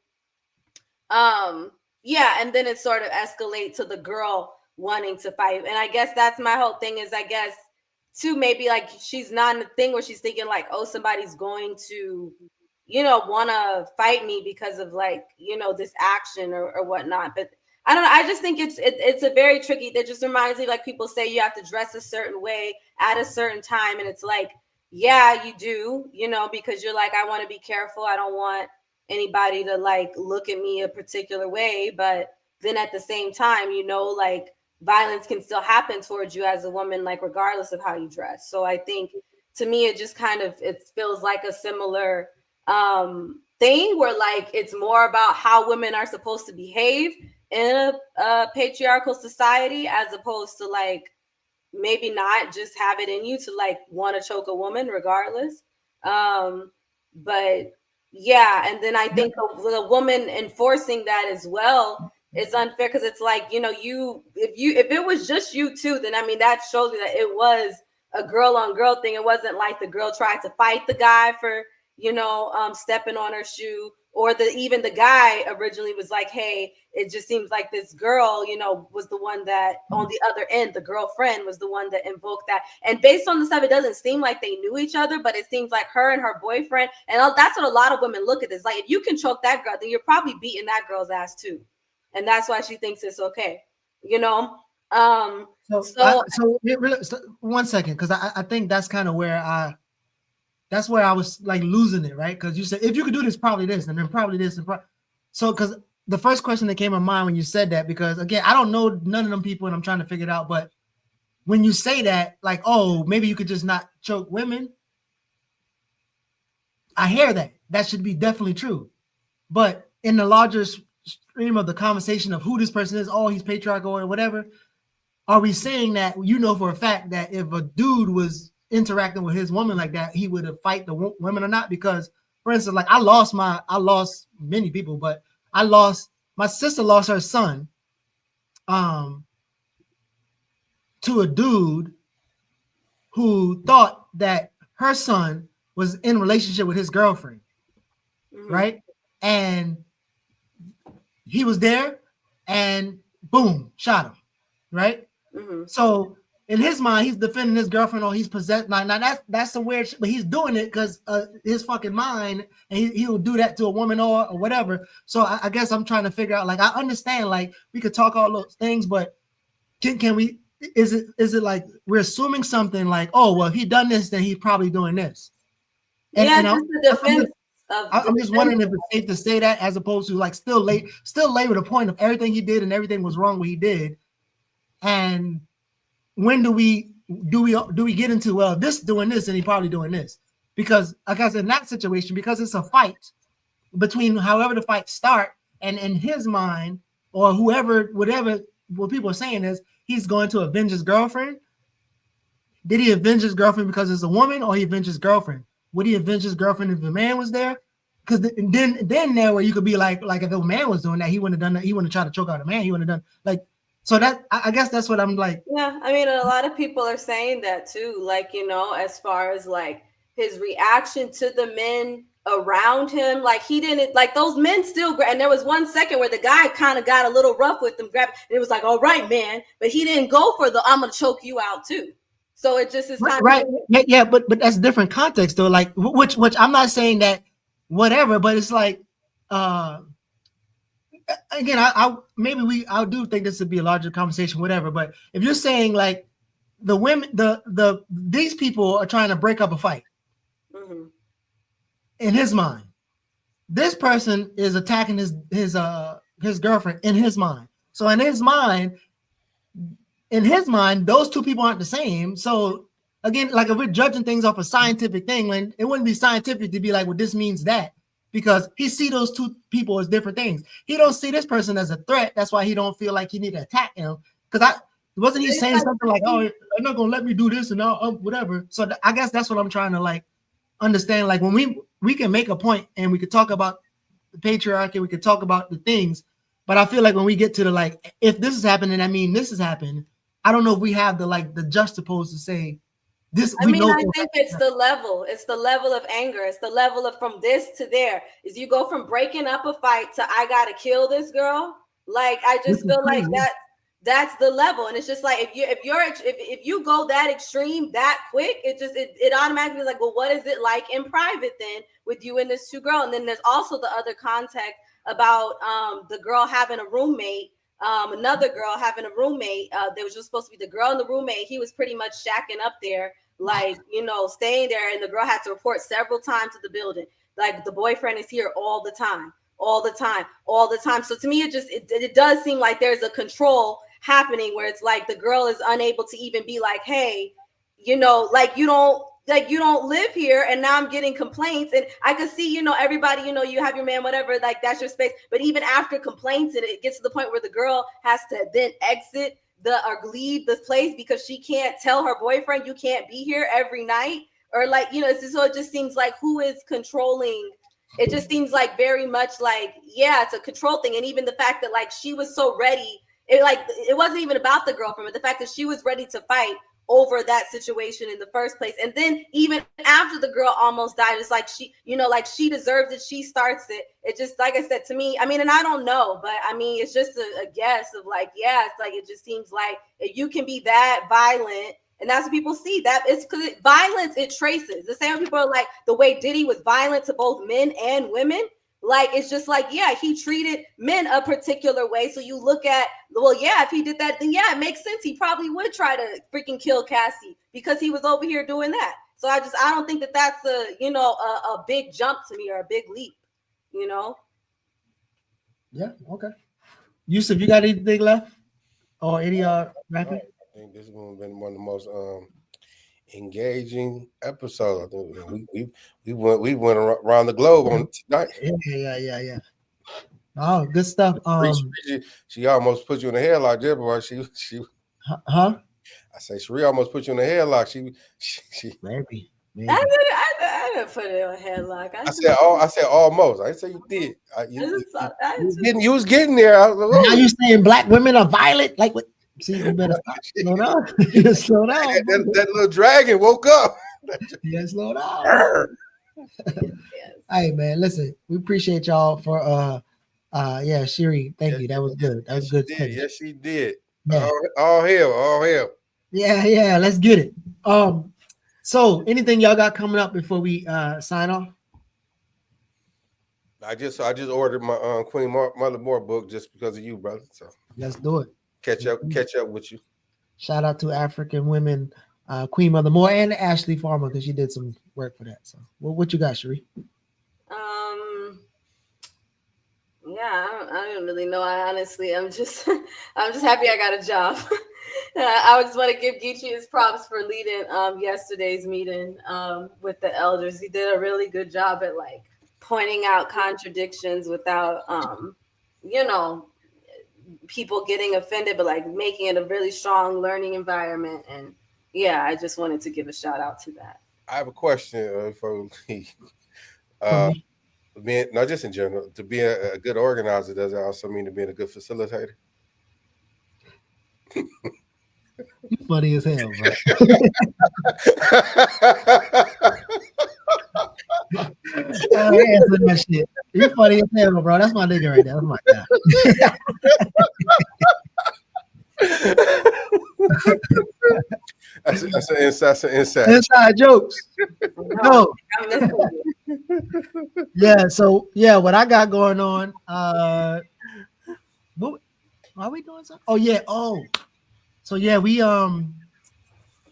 yeah, and then it sort of escalates to the girl wanting to fight. And I guess that's my whole thing is, I guess, too, maybe like she's not in the thing where she's thinking like, oh, somebody's going to, want to fight me because of like, this action or whatnot. But I don't know. I just think it's a very tricky, that just reminds me, like people say you have to dress a certain way at a certain time. And it's like, yeah, you do, because you're like, I want to be careful. I don't want anybody to like look at me a particular way. But then at the same time, like violence can still happen towards you as a woman, like regardless of how you dress. So I think to me, it just kind of, it feels like a similar thing where like it's more about how women are supposed to behave in a patriarchal society, as opposed to like maybe not just have it in you to like want to choke a woman regardless. But yeah, and then I think the woman enforcing that as well is unfair, because it's like, you know, if it was just you two, then I mean that shows me that it was a girl on girl thing. It wasn't like the girl tried to fight the guy for, you know, stepping on her shoe, or even the guy originally was like, hey, it just seems like this girl, you know, was the one that on the other end, the girlfriend was the one that invoked that. And based on the stuff, it doesn't seem like they knew each other, but it seems like her and her boyfriend, and that's what a lot of women look at this. Like, if you can choke that girl, then you're probably beating that girl's ass too. And that's why she thinks it's okay, you know? So 1 second, because I think that's kind of where I was like losing it, right? Because you said if you could do this, probably this, and then probably this, and so because the first question that came to mind when you said that, because again, I don't know none of them people, and I'm trying to figure it out. But when you say that, like, oh, maybe you could just not choke women, I hear that. That should be definitely true. But in the larger stream of the conversation of who this person is, oh, he's patriarchal or whatever, are we saying that you know for a fact that if a dude was interacting with his woman like that, he would have fight the women or not? Because, for instance, like I lost many people, but my sister lost her son to a dude who thought that her son was in relationship with his girlfriend, right? And he was there and boom, shot him, right? So in his mind, he's defending his girlfriend, or he's possessed. Now that's some weird shit, but he's doing it because his fucking mind, and he will do that to a woman or whatever. So I guess I'm trying to figure out, like, I understand, like, we could talk all those things, but can we, is it like we're assuming something like, oh, well, if he done this, then he's probably doing this? And, yeah, and just the defense. I'm just wondering if it's safe to say that, as opposed to like still labor the point of everything he did and everything was wrong what he did. And when do we get into, well, this doing this and he probably doing this? Because I guess in that situation, because it's a fight between however the fight start, and in his mind, or whatever what people are saying is he's going to avenge his girlfriend. Did he avenge his girlfriend because it's a woman, or he avenged his girlfriend? Would he avenge his girlfriend if the man was there? Because then there where you could be like if the man was doing that, he wouldn't have done that. He wouldn't have tried to choke out a man. He wouldn't have done like. So that, I guess that's what I'm like. Yeah, I mean, a lot of people are saying that too. Like, you know, as far as like his reaction to the men around him, like he didn't, like those men still and there was 1 second where the guy kind of got a little rough with them, and it was like, all right, man, but he didn't go for the I'm gonna choke you out too. So it just is kind right. Yeah, but that's different context though. Like which I'm not saying that whatever, but it's like again, I do think this would be a larger conversation, whatever. But if you're saying like the women, these people are trying to break up a fight, in his mind, this person is attacking his girlfriend in his mind. So in his mind, those two people aren't the same. So again, like if we're judging things off a scientific thing, when it wouldn't be scientific to be like, well, this means that. Because he see those two people as different things. He don't see this person as a threat. That's why he don't feel like he need to attack him. Because wasn't he saying something like, "Oh, they're not gonna let me do this and whatever." So I guess that's what I'm trying to like understand. Like when we can make a point and we could talk about the patriarchy, we could talk about the things, but I feel like when we get to the like, if this is happening, I mean this is happening. I don't know if we have the juxtapose to say. I think it's the level. It's the level of anger. It's the level of from this to there. Is you go from breaking up a fight to I gotta kill this girl. Like I just feel like that's the level. And it's just like if you go that extreme that quick, it automatically is like, well, what is it like in private then with you and this two girl? And then there's also the other context about the girl having a roommate. Another girl having a roommate. There was just supposed to be the girl and the roommate. He was pretty much shacking up there, like, you know, staying there. And the girl had to report several times to the building. Like the boyfriend is here all the time. So to me, it does seem like there's a control happening where it's like the girl is unable to even be like, hey, you know, like you don't like you don't live here, and now I'm getting complaints. And I could see, everybody, you have your man, whatever, like that's your space. But even after complaints, and it gets to the point where the girl has to then exit or leave this place because she can't tell her boyfriend, you can't be here every night, or like, so it just seems like who is controlling. It just seems like very much like, yeah, it's a control thing. And even the fact that like she was so ready, it wasn't even about the girlfriend, but the fact that she was ready to fight over that situation in the first place. And then even after the girl almost died, it's like she, like she deserves it. She starts it. It just, like I said, to me, I mean, and I don't know, but I mean, it's just a guess of like, yeah, it's like, it just seems like if you can be that violent, and that's what people see, that it's because violence, it traces. The same people are like, the way Diddy was violent to both men and women. Like, it's just like, yeah, he treated men a particular way. So you look at, well, yeah, if he did that, then yeah, it makes sense. He probably would try to freaking kill Cassie because he was over here doing that. So I don't think that that's a big jump to me or a big leap, Yeah. Okay. Yusef, you got anything left? Or any rapping? I think this has been one of the most engaging episodes. I think we went around the globe on tonight. Yeah. Oh, good stuff. She almost put you in a headlock there, boy. She huh? I say Cherie almost put you in a headlock. She maybe. I didn't put it in a headlock. I said almost. I didn't say you did. You was getting there. I was like, now you saying black women are violent? Like what? See, you better slow down. Slow down. That little dragon woke up. Yeah, slow down. Hey man, listen, we appreciate y'all for Cherie, thank you. That was good. That was good. Yes, she did. Yeah. All hell. Yeah, let's get it. So anything y'all got coming up before we sign off? I just ordered my Queen Mother Moore book just because of you, brother. So let's do it. Catch up with you. Shout out to African women, Queen Mother Moore and Ashley Farmer, because she did some work for that. So what you got, Cherie? Yeah, I don't really know. I'm just happy I got a job. I just want to give Geechee his props for leading yesterday's meeting with the elders. He did a really good job at like pointing out contradictions without people getting offended, but like making it a really strong learning environment. And yeah, I just wanted to give a shout out to that. I have a question for Lee. Not just in general, to be a good organizer, does it also mean to being a good facilitator? You funny as hell, bro. Answer that shit. You funny as hell, bro. That's my nigga right there. That's my guy. That's an inside. Inside jokes. No. Yeah. So yeah, what I got going on. What are we doing? Something? Oh yeah. Oh. So yeah, we I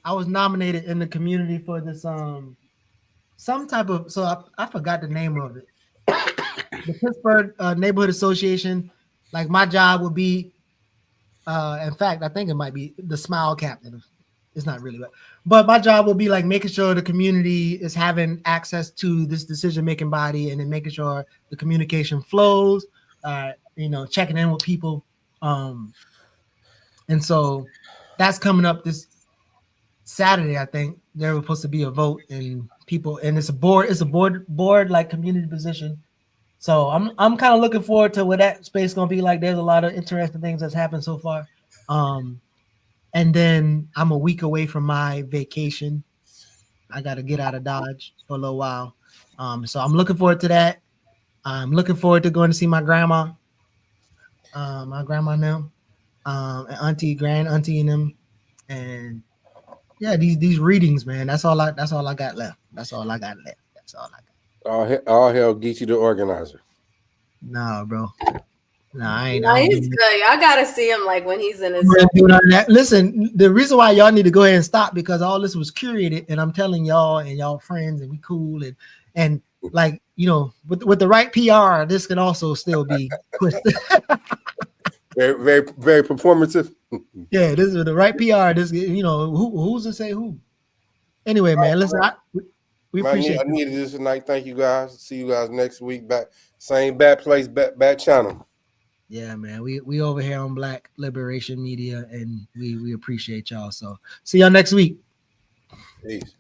was nominated in the community for this some type of, so I forgot the name of it. The Pittsburgh Neighborhood Association. Like my job would be, in fact, I think it might be the Smile Captain. It's not really, but my job will be like making sure the community is having access to this decision-making body, and then making sure the communication flows. Checking in with people, and so that's coming up this Saturday. I think there was supposed to be a vote, and people, and it's a board like community position. So I'm kind of looking forward to what that space is gonna be like. There's a lot of interesting things that's happened so far. And then I'm a week away from my vacation. I got to get out of Dodge for a little while. So I'm looking forward to that. I'm looking forward to going to see my grandma, and auntie, grand auntie and them. And yeah, these readings, man. That's all I got left. That's all I got. All hell Geechee the organizer. Nah, bro. Nah, he's good. Y'all gotta see him like when he's in his. Listen, the reason why y'all need to go ahead and stop, because all this was curated, and I'm telling y'all and y'all friends, and we cool, and like with the right PR, this can also still be twisted. Very, very, very performative. Yeah, this is the right PR. This who's to say who? Anyway, man, listen, we appreciate I needed this tonight. Thank you guys. See you guys next week. Back, same bad place, bad channel. Yeah, man. We over here on Black Liberation Media, and we appreciate y'all. So see y'all next week. Peace.